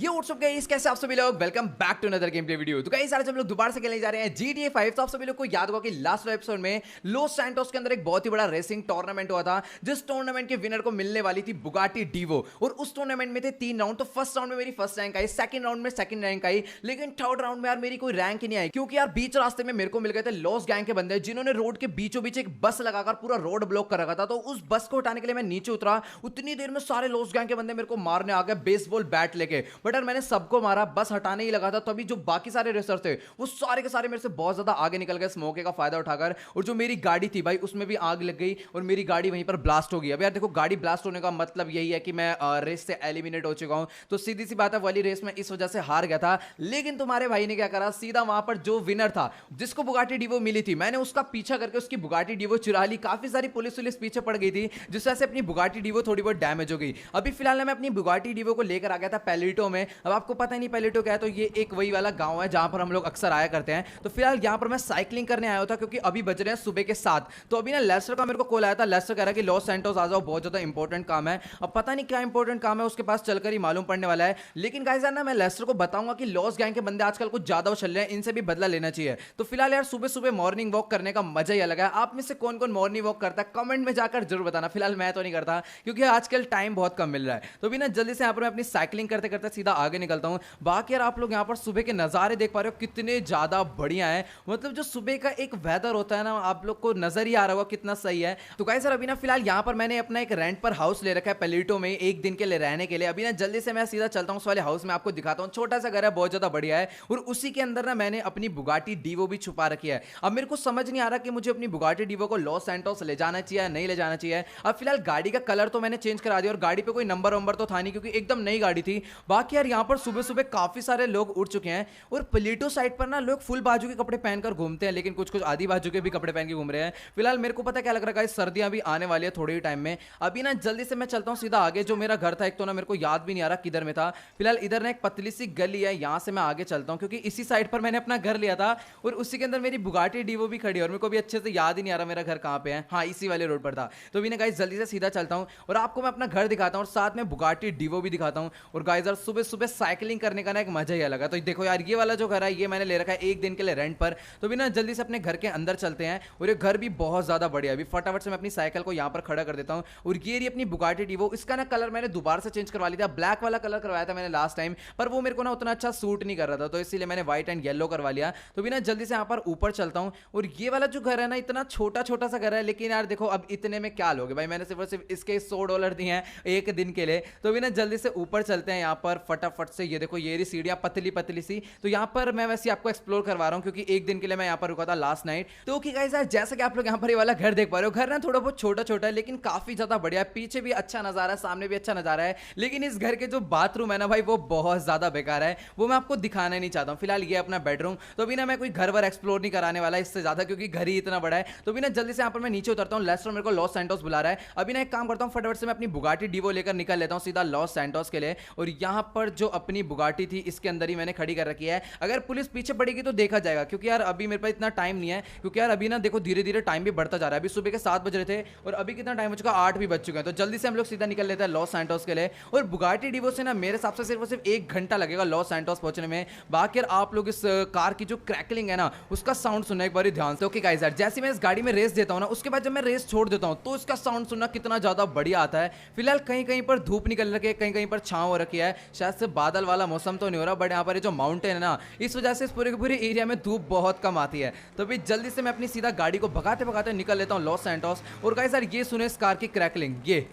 ये WhatsApp guys, कैसे आप सभी लोग। Welcome back to another game play video. तो गाइस आज हम लोग दोबारा से खेलने जा रहे हैं GTA 5। तो आप सभी लोग को याद होगा कि लास्ट एपिसोड में लॉस सैंटोस के अंदर एक बहुत ही बड़ा रेसिंग टूर्नामेंट हुआ था, जिस टूर्नामेंट के विनर को मिलने वाली थी बुगाटी डीवो। और उस टूर्नामेंट में थे 3 राउंड। तो फर्स्ट राउंड में मेरी फर्स्ट रैंक आई, सेकंड राउंड में सेकंड रैंक आई, लेकिन थर्ड राउंड में यार मेरी कोई रैंक ही नहीं आई, क्योंकि यार बीच रास्ते में मेरे को मिल गए थे लॉस गैंग के बंदे, जिन्होंने रोड के बीचों बीच एक बस लगाकर पूरा रोड ब्लॉक कर रखा था। तो उस बस को उठाने के लिए मैं नीचे उतरा, उतनी देर में सारे लॉस गैंग के बंदे मेरे को मारने आ गए बेसबॉल बैट लेके। बट यार मैंने सबको मारा, बस हटाने ही लगा था, तभी जो बाकी सारे रेसर थे वो सारे के सारे मेरे से बहुत ज्यादा आगे निकल गए स्मोके का फायदा उठाकर। और जो मेरी गाड़ी थी भाई, उसमें भी आग लग गई और मेरी गाड़ी वहीं पर ब्लास्ट हो गई। अब यार देखो, गाड़ी ब्लास्ट होने का मतलब यही है कि मैं रेस से एलिमिनेट हो चुका हूं। तो सीधी सी बात है, वाली रेस में इस वजह से हार गया था। लेकिन तुम्हारे भाई ने क्या करा, सीधा वहां पर जो विनर था, जिसको बुगाटी डीवो मिली थी, मैंने उसका पीछा करके उसकी बुगाटी डीवो चुरा ली। काफी सारी पुलिस पीछे पड़ गई थी, जिस वजह से अपनी बुगाटी डीवो थोड़ी बहुत डैमेज हो गई। अभी फिलहाल मैं अपनी बुगाटी डीवो को लेकर आ गया था पैलिटो में। अब आपको पता ही नहीं पैलिटो क्या है, तो ये एक वही वाला गांव है जहां पर हम लोग अक्सर आया करते हैं। तो फिलहाल यहां पर मैं साइकिलिंग करने आया था, क्योंकि अभी बज रहे हैं सुबह के 7। तो अभी ना लेस्टर का मेरे को कॉल आया था। लेस्टर कह रहा है कि लॉस सैंटोस आ जाओ, बहुत ज्यादा इंपॉर्टेंट काम है। अब पता नहीं क्या इंपॉर्टेंट काम है, उसके पास चलकर ही मालूम पड़ने वाला है। लेकिन गाइस यार ना, मैं लेस्टर को बताऊंगा कि लॉस गैंग के बंदे आजकल कुछ ज्यादा उछल रहे हैं, इनसे भी बदला लेना चाहिए। तो फिलहाल यार सुबह सुबह मॉर्निंग वॉक करने का मजा ही अलग है। आप में से कौन कौन मॉर्निंग वॉक करता है कमेंट में जाकर जरूर बताना। फिलहाल मैं तो नहीं करता, क्योंकि आजकल टाइम बहुत कम मिल रहा है। तो भी ना जल्दी से यहाँ पर मैं अपनी साइकिलिंग करते करते सीधा आगे निकलता हूँ। बाकी यार आप लोग यहाँ पर सुबह के नज़ारे देख पा रहे हो, कितने ज़्यादा बढ़िया है। मतलब जो सुबह का एक वेदर होता है ना, आप लोग को नजर ही आ रहा होगा कितना सही है। तो गाइस सर, अभी ना फिलहाल यहाँ पर मैंने अपना एक रेंट पर हाउस ले रखा है पैलिटो में, एक दिन के लिए रहने के लिए। अभी ना जल्दी से मैं सीधा चलता हूँ उस वाले हाउस में, आपको दिखाता हूँ। छोटा सा घर है, बहुत ज़्यादा बढ़िया है। और उसी के अंदर ना मैंने अपनी बुगाटी डीवो भी छुपा रखी है। अब मेरे को समझ नहीं आ रहा कि मुझे अपनी बुगाटी डीवो को लॉस सैंटोस ले जाना चाहिए या नहीं ले जाना चाहिए। अब फिलहाल गाड़ी का कलर तो मैंने चेंज करा दिया, और गाड़ी पे कोई नंबर वंबर तो था नहीं, क्योंकि एकदम नई गाड़ी थी। बाकी यार यहाँ पर सुबह सुबह काफी सारे लोग उठ चुके हैं। और पैलिटो साइड पर ना लोग फुल बाजू के कपड़े पहनकर घूमते हैं, लेकिन कुछ कुछ आधी बाजू के भी कपड़े पहन के घूम रहे हैं। फिलहाल मेरे को पता क्या लग रहा है, सर्दियां भी आने वाली है थोड़ी ही टाइम में। अभी ना जल्दी से मैं चलता हूँ सीधा आगे। जो मेरा घर था, एक तो ना मेरे को याद भी नहीं आ रहा किधर में था। फिलहाल इधर ना एक पतली सी गली है, यहाँ से मैं आगे चलता हूँ, क्योंकि इसी साइड पर मैंने अपना घर लिया था। और उसी के अंदर मेरी बुगाटी डीवो भी खड़ी है, और मेरे को भी अच्छे से याद ही नहीं आ रहा मेरा घर कहाँ पे है। हाँ, इसी वाले रोड पर था। तो भी ना गाइस जल्दी से सीधा चलता हूँ, और आपको मैं अपना घर दिखाता हूँ, और साथ में बुगाटी डीवो भी दिखाता हूँ। और गाइस यार सुबह सुबह साइकिलिंग करने का ना एक मजा ही अलग है। तो देखो यार, ये वाला जो घर है, ये मैंने ले रखा है एक दिन के लिए रेंट पर। तो भी ना जल्दी से अपने घर के अंदर चलते हैं। और ये घर भी बहुत ज्यादा बढ़िया है। अभी फटाफट से मैं अपनी साइकिल को यहाँ पर खड़ा कर देता हूँ। और ये रही अपनी बुगाटी डीवो। इसका ना कलर मैंने दोबारा से चेंज करवा लिया था, ब्लैक वाला कलर करवाया था मैंने लास्ट टाइम, पर वो मेरे को ना उतना अच्छा सूट नहीं कर रहा था, तो इसीलिए मैंने व्हाइट एंड येलो करवा लिया। तो भी ना जल्दी से यहाँ पर ऊपर चलता हूँ। और ये वाला जो घर है ना, इतना छोटा छोटा सा घर है, लेकिन यार देखो अब इतने में क्या लोगे भाई, मैंने सिर्फ और सिर्फ इसके $100 दिए हैं एक दिन के लिए। तो भी ना जल्दी से ऊपर चलते हैं यहाँ पर फटाफट से। ये देखो, ये रही सीढ़ियाँ पतली पतली सी। तो यहाँ पर मैं वैसे आपको एक्सप्लोर करवा रहा हूँ, क्योंकि एक दिन के लिए मैं यहाँ पर रुका था लास्ट नाइट। तो ओके गाइस यार, जैसे कि आप लोग यहाँ पर ये वाला घर देख पा रहे हो, घर ना थोड़ा बहुत छोटा छोटा है, लेकिन काफी ज्यादा बढ़िया है। पीछे भी अच्छा नजारा है, सामने भी अच्छा नजारा है। लेकिन इस घर के जो बाथरूम है ना भाई, वो बहुत ज्यादा बेकार है, वो मैं आपको दिखाना नहीं चाहता हूँ। फिलहाल ये अपना बेडरूम। तो अभी ना मैं कोई घर वर एक्सप्लोर नहीं कराने वाला इससे ज्यादा, क्योंकि घर ही इतना बड़ा है। तो अभी ना जल्दी से यहाँ पर मैं नीचे उतरता हूँ। लेस्टर मेरे को लॉस सैंटोस बुला रहा है। अभी ना एक काम करता हूँ, फटाफट से मैं अपनी बुगाटी डीवो लेकर निकल लेता हूँ सीधा लॉस सैंटोस के लिए। और यहाँ पर जो अपनी बुगाटी थी, इसके अंदर ही मैंने खड़ी कर रखी है। अगर पुलिस पीछे पड़ेगी तो देखा जाएगा, क्योंकि यार अभी मेरे पास इतना टाइम नहीं है। क्योंकि यार अभी ना देखो, धीरे धीरे टाइम भी बढ़ता जा रहा है। अभी सुबह के 7 बज रहे थे, और अभी कितना टाइम हो चुका, 8 भी बज चुके हैं। तो जल्दी से हम लोग सीधा निकल लेते हैं लॉस सैंटोस के लिए। और बुगाटी डीवो से ना मेरे हिसाब से सिर्फ और सिर्फ 1 घंटा लगेगा लॉस सैंटोस पहुंचने में। बाकी यार आप लोग इस कार की जो क्रैकलिंग है ना, उसका साउंड सुनना एक बार ध्यान से। ओके गाइस यार, जैसे मैं इस गाड़ी में रेस देता हूँ ना, उसके बाद जब मैं रेस छोड़ देता हूँ, तो इसका साउंड सुनना कितना ज्यादा बढ़िया आता है। फिलहाल कहीं कहीं पर धूप निकल रखी है, कहीं कहीं पर छांव हो रखी है। शायद से बादल वाला मौसम तो नहीं हो रहा, बट यहाँ पर जो माउंटेन है ना, इस वजह से इस पूरे के पूरे एरिया में धूप बहुत कम आती है। तो भी जल्दी से मैं अपनी सीधा गाड़ी को भगाते भगाते निकल लेता हूँ लॉस सैंटोस। और गाइस यार, ये सुने इस कार की क्रैकलिंग, ये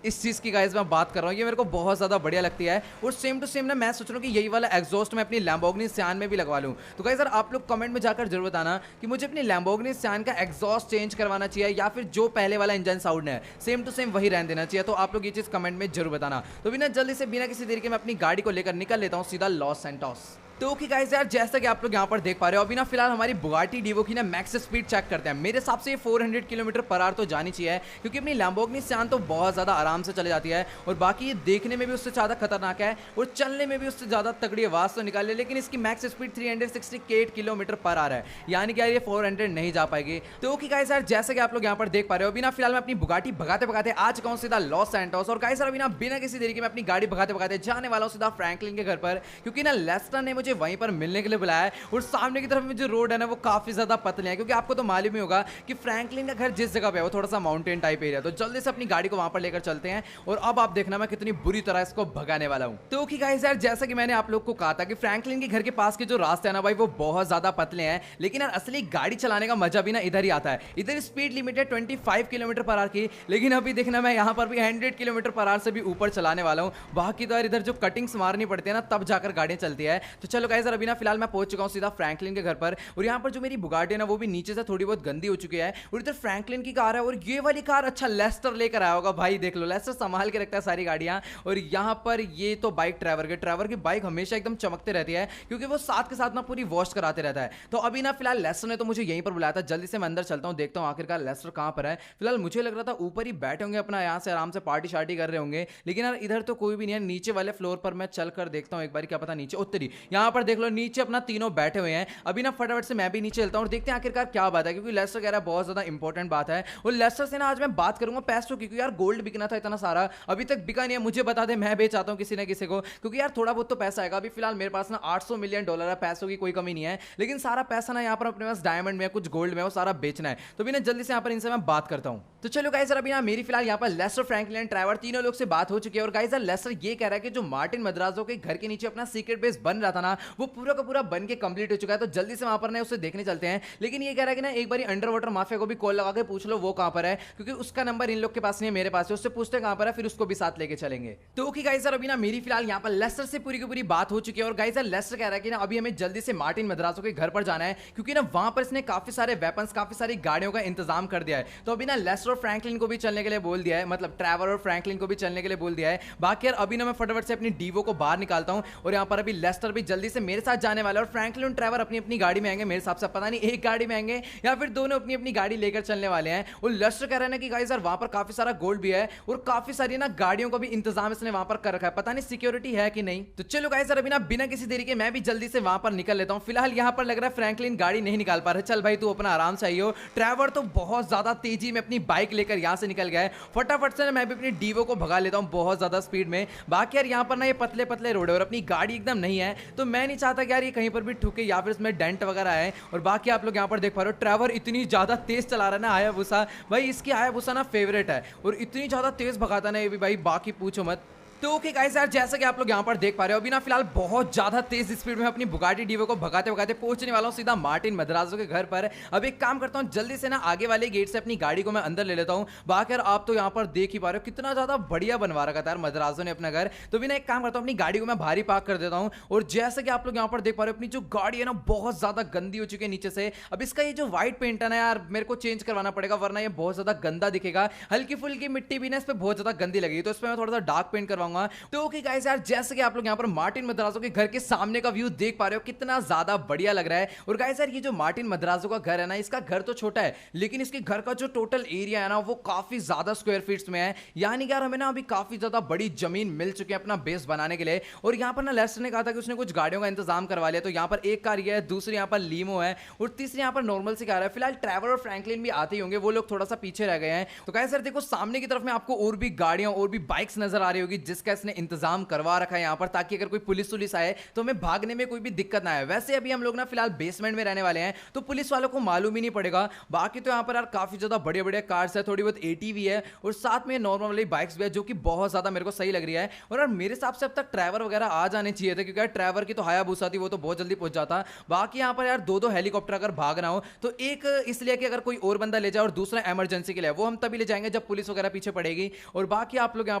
इस चीज की गाइस मैं बात कर रहा हूँ, ये मेरे को बहुत ज्यादा बढ़िया लगती है। और सेम टू सेम ना मैं सोच रहा हूँ कि यही वाला एग्जॉस्ट मैं अपनी लैम्बोर्गिनी सियान में भी लगवा लूँ। तो गाइस यार, आप लोग कमेंट में जाकर जरूर बताना कि मुझे अपनी लैम्बोर्गिनी सियान का एग्जॉस्ट चेंज करवाना चाहिए, या फिर जो पहले वाला इंजन साउंड है सेम टू सेम वही रहने देना चाहिए। तो आप लोग ये चीज कमेंट में जरूर बताना। तो बिना जल्दी से बिना किसी देरी के मैं अपनी गाड़ी को लेकर निकल लेता हूँ सीधा लॉस सैंटोस। तो ओके गाइस यार, जैसा कि आप लोग यहाँ पर देख पा रहे हो, अभी ना फिलहाल हमारी बुगाटी डिवो की ना मैक्स स्पीड चेक करते हैं। मेरे हिसाब से ये 400 किलोमीटर पर आवर तो जानी चाहिए, क्योंकि अपनी लैम्बोर्गिनी सियान तो बहुत ज़्यादा आराम से चले जाती है और बाकी ये देखने में भी उससे ज़्यादा खतरनाक है और चलने में भी उससे ज़्यादा तगड़ी आवाज़ तो निकाले, लेकिन इसकी max speed 368 kilometre per hour है, यानी कि यार ये 400 नहीं जा पाएगी। तो ओके गाइस यार, जैसा कि आप लोग यहाँ पर देख पा रहे हो, अभी ना फिलहाल मैं अपनी बुगाटी भगाते भगाते आ चुका हूँ सीधा लॉस सैंटोस। और गाइस यार, अभी ना बिना किसी देरी के मैं अपनी गाड़ी भगाते भगाते जाने वाला हूँ सीधा फ्रैंकलिन के घर पर, क्योंकि ना लेस्टर ने मुझे वहीं पर मिलने के लिए बुलाया है। और सामने की तरफ में जो रोड है ना वो काफी ज्यादा पतले है, क्योंकि आपको तो मालूम ही होगा कि फ्रैंकलिन का घर जिस जगह पे है वो थोड़ा सा माउंटेन टाइप एरिया। तो जल्दी से अपनी गाड़ी को वहां पर लेकर चलते हैं और अब आप देखना मैं कितनी बुरी तरह इसको भगाने वाला हूं। तो ओके गाइस यार, जैसा कि मैंने आप लोग को कहा था कि फ्रैंकलिन के घर के पास के जो रास्ते हैं ना भाई वो बहुत ज्यादा पतले हैं, लेकिन यार असली गाड़ी चलाने का मजा भी ना इधर ही आता है। इधर स्पीड लिमिट है 25 किलोमीटर पर आवर की, लेकिन अभी देखना मैं यहाँ पर भी 100 किलोमीटर पर आवर से भी ऊपर चलाने वाला हूँ। बाकी तो यार इधर जो कटिंग्स मारनी पड़ती है ना तब जाकर गाड़ियां चलती है। तो चलो गाइस यार, अभी ना फिलहाल मैं पहुंच चुका हूँ सीधा फ्रैंकलिन के घर पर, और यहाँ पर जो मेरी बुगाटी है ना वो भी नीचे से थोड़ी बहुत गंदी हो चुकी है। और इधर फ्रैंकलिन की कार है और ये वाली कार अच्छा लेस्टर लेकर आया होगा भाई, देख लो लेस्टर संभाल के रखता है सारी गाड़ियां। और यहाँ पर ये तो बाइक ट्रैवर की बाइक हमेशा एकदम चमकते रहती है, क्योंकि वो साथ के साथ ना पूरी वॉश कराते रहता है। तो अभी ना फिलहाल लेस्टर ने तो मुझे यहीं पर बुलाया था, जल्दी से मैं अंदर चलता हूँ, देखता हूँ आखिरकार लेस्टर कहाँ पर है। फिलहाल मुझे लग रहा था ऊपर ही बैठे होंगे अपना, यहाँ से आराम से पार्टी शार्टी कर रहे होंगे, लेकिन यार इधर तो कोई भी नहीं है। नीचे वाले फ्लोर पर मैं चलकर देखता हूँ एक बार, क्या पता नीचे उतरी, यहाँ पर देख लो नीचे अपना तीनों बैठे हुए हैं। अभी ना फटाफट से मैं भी नीचे चलता हूँ और देखते हैं आखिरकार क्या बात है, क्योंकि लेस्टर कह रहा है बहुत ज्यादा इंपॉर्टेंट बात है। और लेस्टर से ना आज मैं बात करूंगा पैसों की, क्योंकि यार गोल्ड बिकना था इतना सारा, अभी तक बिका नहीं है। मुझे बता दे, मैं बेच आता हूँ किसी न किसी को, क्योंकि यार थोड़ा बहुत तो पैसा आएगा। अभी फिलहाल मेरे पास ना $800 मिलियन है, पैसों की कोई कमी नहीं है, लेकिन सारा पैसा ना यहाँ पर अपने पास डायमंड में कुछ गोल्ड में वो सारा बेचना है। तो भी ना जल्दी से यहाँ पर इनसे मैं बात करता हूँ। तो चलो गाइस यार, अभी ना मेरी फिलहाल यहाँ पर लेस्टर, फ्रैंकलिन, ट्रैवर तीनों लोग से बात हो चुकी है। और गाइस यार, लेस्टर ये कह रहा है कि जो मार्टिन मद्राजो के घर के नीचे अपना सीक्रेट बेस बन रहा था ना वो पूरा का पूरा बन के कंप्लीट हो चुका है। तो जल्दी से वहां पर ना उसे देखने चलते हैं, लेकिन ये कह रहा है कि ना एक बार अंडर वाटर माफिया को भी कॉल लगा के पूछ लो वो कहां पर है, क्योंकि उसका नंबर इन लोग के पास नहीं है, मेरे पास है। उससे पूछते कहां पर है, फिर उसको भी साथ लेके चलेंगे। तो ओके गाइस यार, अभी ना मेरी फिलहाल यहाँ पर लेस्टर से पूरी की पूरी बात हो चुकी है। और गाइस यार, लेस्टर कह रहा है कि ना अभी हमें जल्दी से मार्टिन मद्राजो के घर पर जाना है, क्योंकि ना वहां पर इसने काफी सारे वेपन्स, काफी सारी गाड़ियों का इंतजाम कर दिया है। तो अभी ना लेस्टर और फ्रैंकलिन को भी चलने के लिए बोल दिया है, मतलब ट्रैवर और फ्रैंकलिन को भी चलने के लिए बोल दिया है। बाकी यार अभी ना मैं फटाफट से अपनी डीवो को बाहर निकालता हूं, और यहाँ पर अभी लेस्टर भी जल्दी से मेरे साथ जाने वाला है, और फ्रैंकलिन और ट्रैवर अपनी अपनी गाड़ी में आएंगे। मेरे हिसाब से पता नहीं एक गाड़ी में आएंगे या फिर दोनों अपनी अपनी गाड़ी लेकर चलने वाले हैं। और लेस्टर कह रहे हैं कि गाइस यार वहां पर काफी सारा गोल्ड भी है और काफी सारी ना गाड़ियों का भी इंतजाम इसने वहां पर कर रखा है, पता नहीं सिक्योरिटी है कि नहीं। तो चलो गाइस यार, अभी ना बिना किसी देरी के मैं भी जल्दी से वहां पर निकल लेता हूं। फिलहाल यहां पर लग रहा है फ्रैंकलिन गाड़ी नहीं निकाल पा रहा। चल भाई तू अपना आराम से आइयो। ट्रैवर तो बहुत ज्यादा तेजी में अपनी बाइक लेकर यहां से निकल गया है। फटाफट से मैं भी अपनी डीवो को भगा लेता हूं बहुत ज्यादा स्पीड में। बाकी यार यहाँ पर ना ये पतले पतले रोड है और अपनी गाड़ी एकदम नहीं है, तो मैं नहीं चाहता कि यार ये कहीं पर भी ठुके या फिर इसमें डेंट वगैरह है। और बाकी आप लोग यहाँ पर देख पा रहे हो, ट्रैवर इतनी ज्यादा तेज चला रहा है ना हायाबुसा भाई, इसकी हायाबुसा ना फेवरेट है और इतनी ज्यादा तेज भगाता ना ये भी भाई, बाकी पूछो मत। तो ओके गाइस यार, जैसा कि आप लोग यहाँ पर देख पा रहे हो, अभी ना फिलहाल बहुत ज्यादा तेज स्पीड में अपनी बुगाटी डीवो को भगाते भगाते पहुंचने वाला हूँ सीधा मार्टिन मद्राजो के घर पर। अब एक काम करता हूँ, जल्दी से ना आगे वाले गेट से अपनी गाड़ी को मैं अंदर ले लेता हूँ। बाकी यार आप तो यहाँ पर देख ही पा रहे हो कितना ज्यादा बढ़िया बनवा रखा था यार मद्राजो ने अपना घर। तो भी ना एक काम करता हूँ, अपनी गाड़ी को मैं भारी पार्क कर देता हूँ। और जैसा कि आप लोग यहाँ पर देख पा रहे हो, अपनी जो गाड़ी है ना बहुत ज्यादा गंदी हो चुकी है नीचे से। अब इसका ये जो व्हाइट पेंट है ना यार, मेरे को चेंज करवाना पड़ेगा, वरना ये बहुत ज्यादा गंदा दिखेगा। हल्की फुल्की मिट्टी भी ना इस पर बहुत ज्यादा गंदी लगेगी, तो इस पर मैं थोड़ा सा डार्क पेंट करवाऊंगा। तो ओके गाइस यार, जैसे कि आप लोग यहाँ पर मार्टिन मद्राजो के घर के सामने का व्यू देख पा रहे हो, कितना ज्यादा बढ़िया लग रहा है। और गाइस यार, ये जो मार्टिन मद्राजो का घर है ना, इसका घर तो छोटा है, लेकिन इसके घर का जो टोटल एरिया है ना वो काफी ज्यादा स्क्वायर फीट्स में है। यानी कि यार हमें ना अभी काफी ज्यादा बड़ी जमीन मिल चुकी है अपना बेस बनाने के लिए। और यहाँ पर ना लेस्टर ने कहा था कि उसने कुछ गाड़ियों का इंतजाम करवा लिया। तो यहाँ पर एक कार ये है, दूसरी यहाँ पर लीमो है और तीसरी यहाँ पर नॉर्मल सी कार है। फिलहाल ट्रैवर और फ्रैंकलिन भी आते ही होंगे, वो लोग थोड़ा सा पीछे रह गए हैं। तो गाइस यार देखो, सामने की तरफ में आपको और भी गाड़ियां और भी बाइक्स नजर आ रही होगी, जिसका इसने इंतजाम करवा रखा है यहाँ पर, ताकि अगर कोई पुलिस आए तो हमें भागने में कोई भी दिक्कत ना आए। वैसे अभी हम लोग ना फिलहाल बेसमेंट में रहने वाले हैं, तो पुलिस वालों को मालूम ही नहीं पड़ेगा। बाकी तो यहाँ पर यार काफी ज्यादा बड़े बड़े कार्स है, थोड़ी बहुत एटीवी है और साथ में नॉर्मल वाली बाइक्स भी है, जो कि बहुत ज्यादा मेरे को सही लग रही है। और यार मेरे हिसाब से अब तक ट्रैवर वगैरह आ जाने चाहिए थे, क्योंकि ट्रैवर की तो हायाबुसा थी, वो तो बहुत जल्दी पहुंच जाता। बाकी यहाँ पर यार दो हेलीकॉप्टर अगर भाग रहा हो तो एक इसलिए कि अगर कोई और बंदा ले जाए, और दूसरा इमरजेंसी के लिए, वो हम तभी ले जाएंगे जब पुलिस वगैरह पीछे पड़ेगी। और बाकी आप लोग यहाँ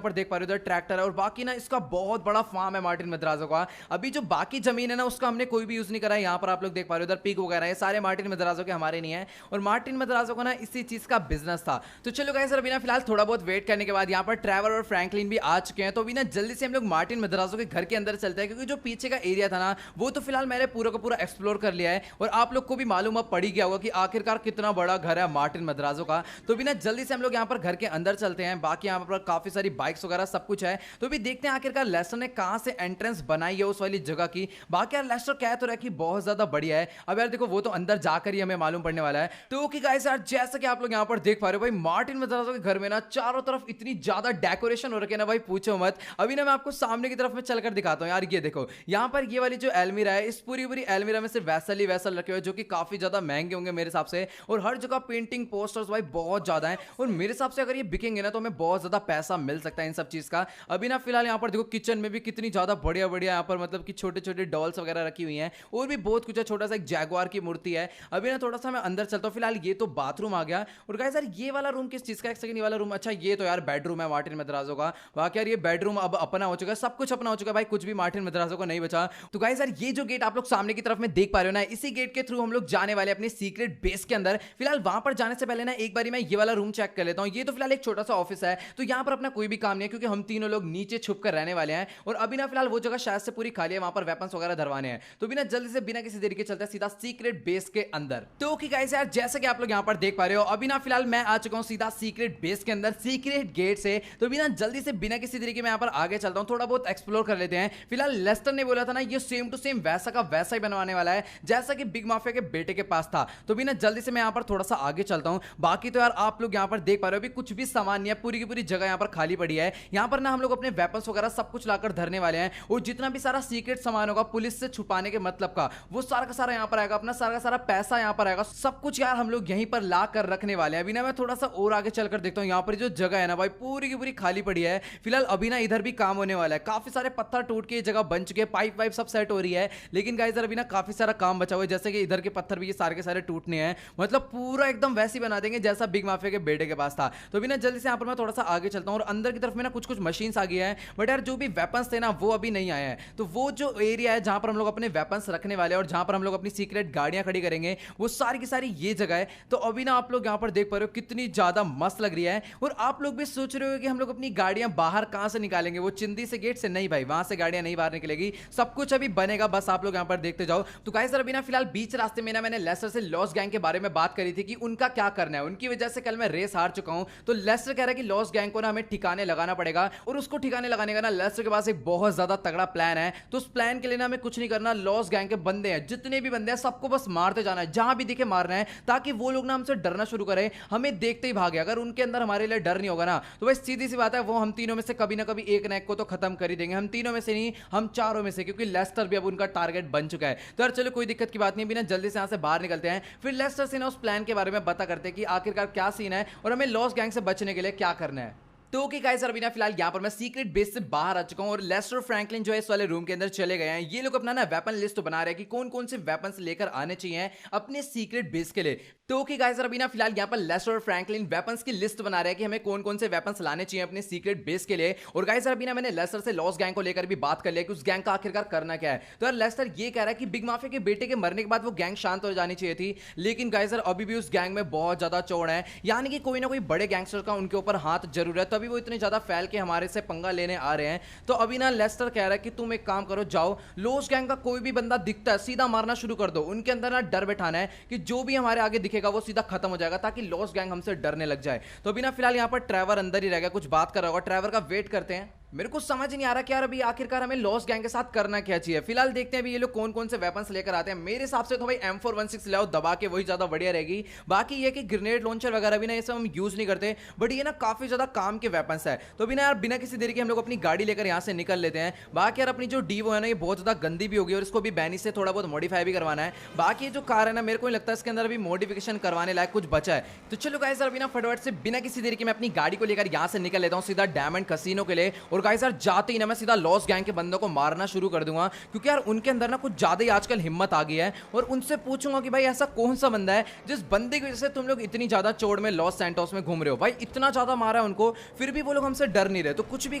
पर देख पा रहे हो, ट्रैक्टर है है। और बाकी ना इसका बहुत बड़ा फार्म है मार्टिन मद्राजो का। अभी जो बाकी जमीन है ना उसका हमने कोई भी यूज नहीं करा है। यहाँ पर आप लोग देख पा रहे हो उधर पिग वगैरह है, सारे मार्टिन मद्राजो के, हमारे नहीं है। और मार्टिन मद्राजो का ना इसी चीज का बिजनेस था। तो चलो गाइस अभी ना फिलहाल थोड़ा बहुत वेट करने के बाद यहाँ पर ट्रेवर और फ्रैंकलिन भी आ चुके हैं। तो अभी ना जल्दी से हम लोग मार्टिन मद्राजो के घर के अंदर चलते हैं, क्योंकि जो पीछे का एरिया था ना वो तो फिलहाल मैंने पूरा का पूरा एक्सप्लोर कर लिया है। और आप लोग को भी मालूम अब पड़ ही गया होगा कि आखिरकार कितना बड़ा घर है मार्टिन मद्राजो का। तो अभी ना जल्दी से हम लोग यहाँ पर घर के अंदर चलते हैं। बाकी यहाँ पर काफी सारी बाइक्स वगैरह सब कुछ है। तो अभी देखते हैं आखिरकार लेस्टर ने कहां से एंट्रेंस बनाई है उस वाली जगह की। बाकी यार लेस्टर कह तो रहा कि बहुत ज्यादा बढ़िया है। अब यार देखो वो तो अंदर जाकर ही हमें मालूम पड़ने वाला है। तो ओके गाइस यार जैसा कि आप लोग यहाँ पर देख पा रहे हो भाई मार्टिन मद्राजो के घर में ना चारों तरफ इतनी ज्यादा डेकोरेशन हो रखी है ना भाई, पूछो मत। अभी ना मैं आपको सामने की तरफ में चलकर दिखाता हूँ यार। ये देखो यहाँ पर ये वाली जो एलमीरा है, इस पूरी पूरी एलमीरा में सिर्फ वैसल ही वैसल रखे हुए जो कि काफी ज्यादा महंगे होंगे मेरे हिसाब से। और हर जगह पेंटिंग पोस्टर्स भाई बहुत ज्यादा है। और मेरे हिसाब से अगर ये बिकेंगे ना तो हमें बहुत ज्यादा पैसा मिल सकता है इन सब चीज का। अभी ना फिलहाल यहाँ पर देखो किचन में भी कितनी ज्यादा बढ़िया बढ़िया यहाँ पर मतलब कि छोटे छोटे डॉल्स वगैरह रखी हुई हैं। और भी बहुत कुछ है, छोटा सा एक जैगुआर की मूर्ति है। अभी ना थोड़ा सा मैं अंदर चलता हूँ। फिलहाल ये तो बाथरूम आ गया। और गाइस यार ये वाला रूम किस चीज का, एक सेकंड, ये वाला रूम, अच्छा ये तो यार बेडरूम है मार्टिन मद्राजो का। बाकी यार ये बेडरूम अब अपना हो चुका है, सब कुछ अपना हो चुका है भाई, कुछ भी मार्टिन मद्राजो को नहीं बचा। तो गाइस यार ये जो गेट आप लोग सामने की तरफ में देख पा रहे हो ना, इसी गेट के थ्रू हम लोग जाने वाले अपने सीक्रेट बेस के अंदर। फिलहाल वहां पर जाने से पहले ना एक बार मैं ये वाला रूम चेक कर लेता हूँ। ये तो फिलहाल एक छोटा सा ऑफिस है, तो यहाँ पर अपना कोई भी काम नहीं है क्योंकि हम तीनों लोग नीचे छुप कर रहने वाले हैं। और अभी ना फिलहाल वो जगह शायद से पूरी खाली है, वहां पर वेपन्स वगैरह धरवाने हैं। तो बिना जल्दी से बिना किसी देरी के चलते हैं सीधा सीक्रेट बेस के अंदर। तो ओके गाइस यार जैसे कि आप लोग यहाँ पर देख पा रहे हो अभी ना फिलहाल मैं आ चुका हूँ सीधा सीक्रेट बेस के अंदर, सीक्रेट गेट से। तो बिना जल्दी से बिना किसी तरीके में यहाँ पर आगे चलता हूँ, थोड़ा बहुत एक्सप्लोर कर लेते हैं। फिलहाल लेस्टर ने बोला था ना ये सेम टू सेम वैसा का वैसा ही बनवाने वाला है जैसा कि बिग माफिया के बेटे के पास था। तो बिना जल्दी से मैं यहाँ पर थोड़ा सा आगे चलता हूँ। बाकी तो यार आप लोग यहाँ पर देख पा रहे हो अभी कुछ भी सामान नहीं है, पूरी की पूरी जगह यहाँ पर खाली पड़ी है। यहाँ पर ना हम लोग अपने वेपन्स वगैरह सब कुछ लाकर धरने वाले हैं। और जितना भी सारा सीक्रेट सामान होगा पुलिस से छुपाने के मतलब का, वो सारा का सारा यहाँ पर आएगा। अपना सारा का सारा पैसा यहाँ पर आएगा, सब कुछ यार हम लोग यहीं पर ला कर रखने वाले हैं। अभी ना मैं थोड़ा सा और आगे चलकर देखता हूँ। यहाँ पर जो जगह है ना भाई पूरी की पूरी खाली पड़ी है। फिलहाल अभी ना इधर भी काम होने वाला है, काफी सारे पत्थर टूट के जगह बन चुके हैं, पाइप वाइप सब सेट हो रही है। लेकिन गाइस अभी ना काफी सारा काम बचा हुआ है, जैसे कि इधर के पत्थर भी ये सारे के सारे टूटने हैं। मतलब पूरा एकदम वैसे ही बना देंगे जैसा बिग माफिया के बेटे के पास था। तो अभी ना जल्दी से यहाँ पर मैं थोड़ा सा आगे चलता हूँ। और अंदर की तरफ में ना कुछ कुछ मशीन्स आ गई है, बट यार जो भी वेपन्स थे ना वो अभी नहीं आए हैं। तो वो जो एरिया है जहां पर हम लोग अपने वेपन्स रखने वाले हैं और जहां पर हम लोग अपनी सीक्रेट गाड़ियां खड़ी करेंगे, वो सारी की सारी ये जगह है। तो अभी ना आप लोग यहाँ पर देख पा रहे हो कितनी ज्यादा मस्त लग रही है। और आप लोग भी सोच रहे हो कि हम लोग अपनी गाड़ियां बाहर कहां से निकालेंगे, वो चिंदी से गेट से? नहीं भाई, वहां से गाड़ियां नहीं बाहर निकलेगी, सब कुछ अभी बनेगा, बस आप लोग यहाँ पर देखते जाओ। तो गाइस अभी ना फिलहाल बीच रास्ते में ना मैंने लेस्टर से लॉस्ट गैंग के बारे में बात करी थी कि उनका क्या करना है। उनकी वजह से कल मैं रेस हार चुका हूं। तो लेस्टर कह रहा है कि लॉस्ट गैंग को ना हमें ठिकाने लगाना पड़ेगा। और उसको ठिकाने लगाने का ना लेस्टर के पास एक बहुत ज्यादा तगड़ा प्लान है। तो उस प्लान के लिए ना हमें कुछ नहीं करना, लॉस्ट गैंग के बंदे हैं जितने भी बंदे हैं सबको बस मारते जाना है, जहां भी दिखे मारना है, ताकि वो लोग ना हमसे डरना शुरू करें, हमें देखते ही भागे। अगर उनके अंदर हमारे लिए डर नहीं होगा ना तो बस सीधी सी बात है वो हम तीनों में से कभी ना कभी एक ना एक को तो खत्म कर ही देंगे। हम तीनों में से नहीं, हम चारों में से, क्योंकि लेस्टर भी अब उनका टारगेट बन चुका है। तो यार चलो कोई दिक्कत की बात नहीं, बिना जल्दी से यहां से बाहर निकलते हैं। फिर लेस्टर से ना उस प्लान के बारे में पता करते हैं कि आखिरकार क्या सीन है और हमें लॉस्ट गैंग से बचने के लिए क्या करना है। तो ओके गाइस अभी ना फिलहाल यहाँ पर मैं सीक्रेट बेस से बाहर आ चुका हूँ और लेस्टर फ्रैंकलिन जो है इस वाले रूम के अंदर चले गए हैं। ये लोग अपना ना वेपन लिस्ट बना रहे हैं कि कौन कौन से वेपन्स लेकर आने चाहिए अपने सीक्रेट बेस के लिए। तो ओके गाइस अभी ना फिलहाल यहाँ पर लेस्टर और फ्रैंकलिन वेपन्स की लिस्ट बना रहे हैं कि हमें कौन कौन से वेपन्स लाने चाहिए अपने सीक्रेट बेस के लिए। और गाइस अभी ना मैंने लेस्टर से लॉस्ट गैंग को लेकर भी बात कर लिया कि उस गैंग का आखिरकार करना क्या है। तो यार लेस्टर ये कह रहा है कि बिग माफिया के बेटे के मरने के बाद वो गैंग शांत हो जानी चाहिए थी, लेकिन गाइस अभी भी उस गैंग में बहुत ज्यादा चोड़ है, यानी कि कोई ना कोई बड़े गैंगस्टर का उनके ऊपर हाथ जरूर है, तभी वो इतने ज्यादा फैल के हमारे से पंगा लेने आ रहे हैं। तो अभी ना लेस्टर कह रहा है कि तुम एक काम करो, जाओ लॉस्ट गैंग का कोई भी बंदा दिखता है सीधा मारना शुरू कर दो। उनके अंदर ना डर बैठाना है कि जो भी हमारे आगे दिखेगा वो सीधा खत्म हो जाएगा, ताकि लॉस्ट गैंग हमसे डरने लग जाए। तो अभी ना फिलहाल यहाँ पर ट्रेवर अंदर ही रह गया, कुछ बात कर रहा होगा, ट्रेवर का वेट करते हैं। मेरे को समझ नहीं आ रहा कि यार अभी आखिरकार हमें लॉस्ट गैंग के साथ करना क्या चाहिए। फिलहाल देखते हैं अभी ये लोग कौन कौन से वेपन्स लेकर आते हैं। मेरे हिसाब से तो भाई M416 लाओ दबा के, वही ज्यादा बढ़िया रहेगी। बाकी ये कि ग्रेनेड लॉन्चर वगैरह भी ना ये सब हम यूज नहीं करते, बट ये ना काफी ज्यादा काम के वेपन्स है। तो अभी ना यार बिना किसी देरी के हम लोग अपनी गाड़ी लेकर यहाँ से निकल लेते हैं। बाकी यार अपनी जो डीवो है ना ये बहुत ज्यादा गंदी भी होगी और इसको भी बैनी से थोड़ा बहुत मॉडिफाई भी करवाना है। बाकी जो कार है ना मेरे को लगता है इसके अंदर अभी मॉडिफिकेशन करवाने लायक कुछ बचा है। तो चलो गाइस अभी ना फटाफट से बिना किसी देरी के मैं अपनी गाड़ी को लेकर यहाँ से निकल लेता हूँ सीधा डायमंड कसिनो के लिए। और गाइस यार जाते ही ना मैं सीधा लॉस्ट गैंग के बंदों को मारना शुरू कर दूंगा, क्योंकि यार उनके अंदर ना कुछ ज्यादा ही आजकल हिम्मत आ गई है। और उनसे पूछूंगा कि भाई ऐसा कौन सा बंदा है जिस बंदे की वजह से तुम लोग इतनी ज्यादा चोड़ में लॉस सैंटोस में घूम रहे हो। भाई इतना ज्यादा मारा है उनको, फिर भी वो लोग हमसे डर नहीं रहे। तो कुछ भी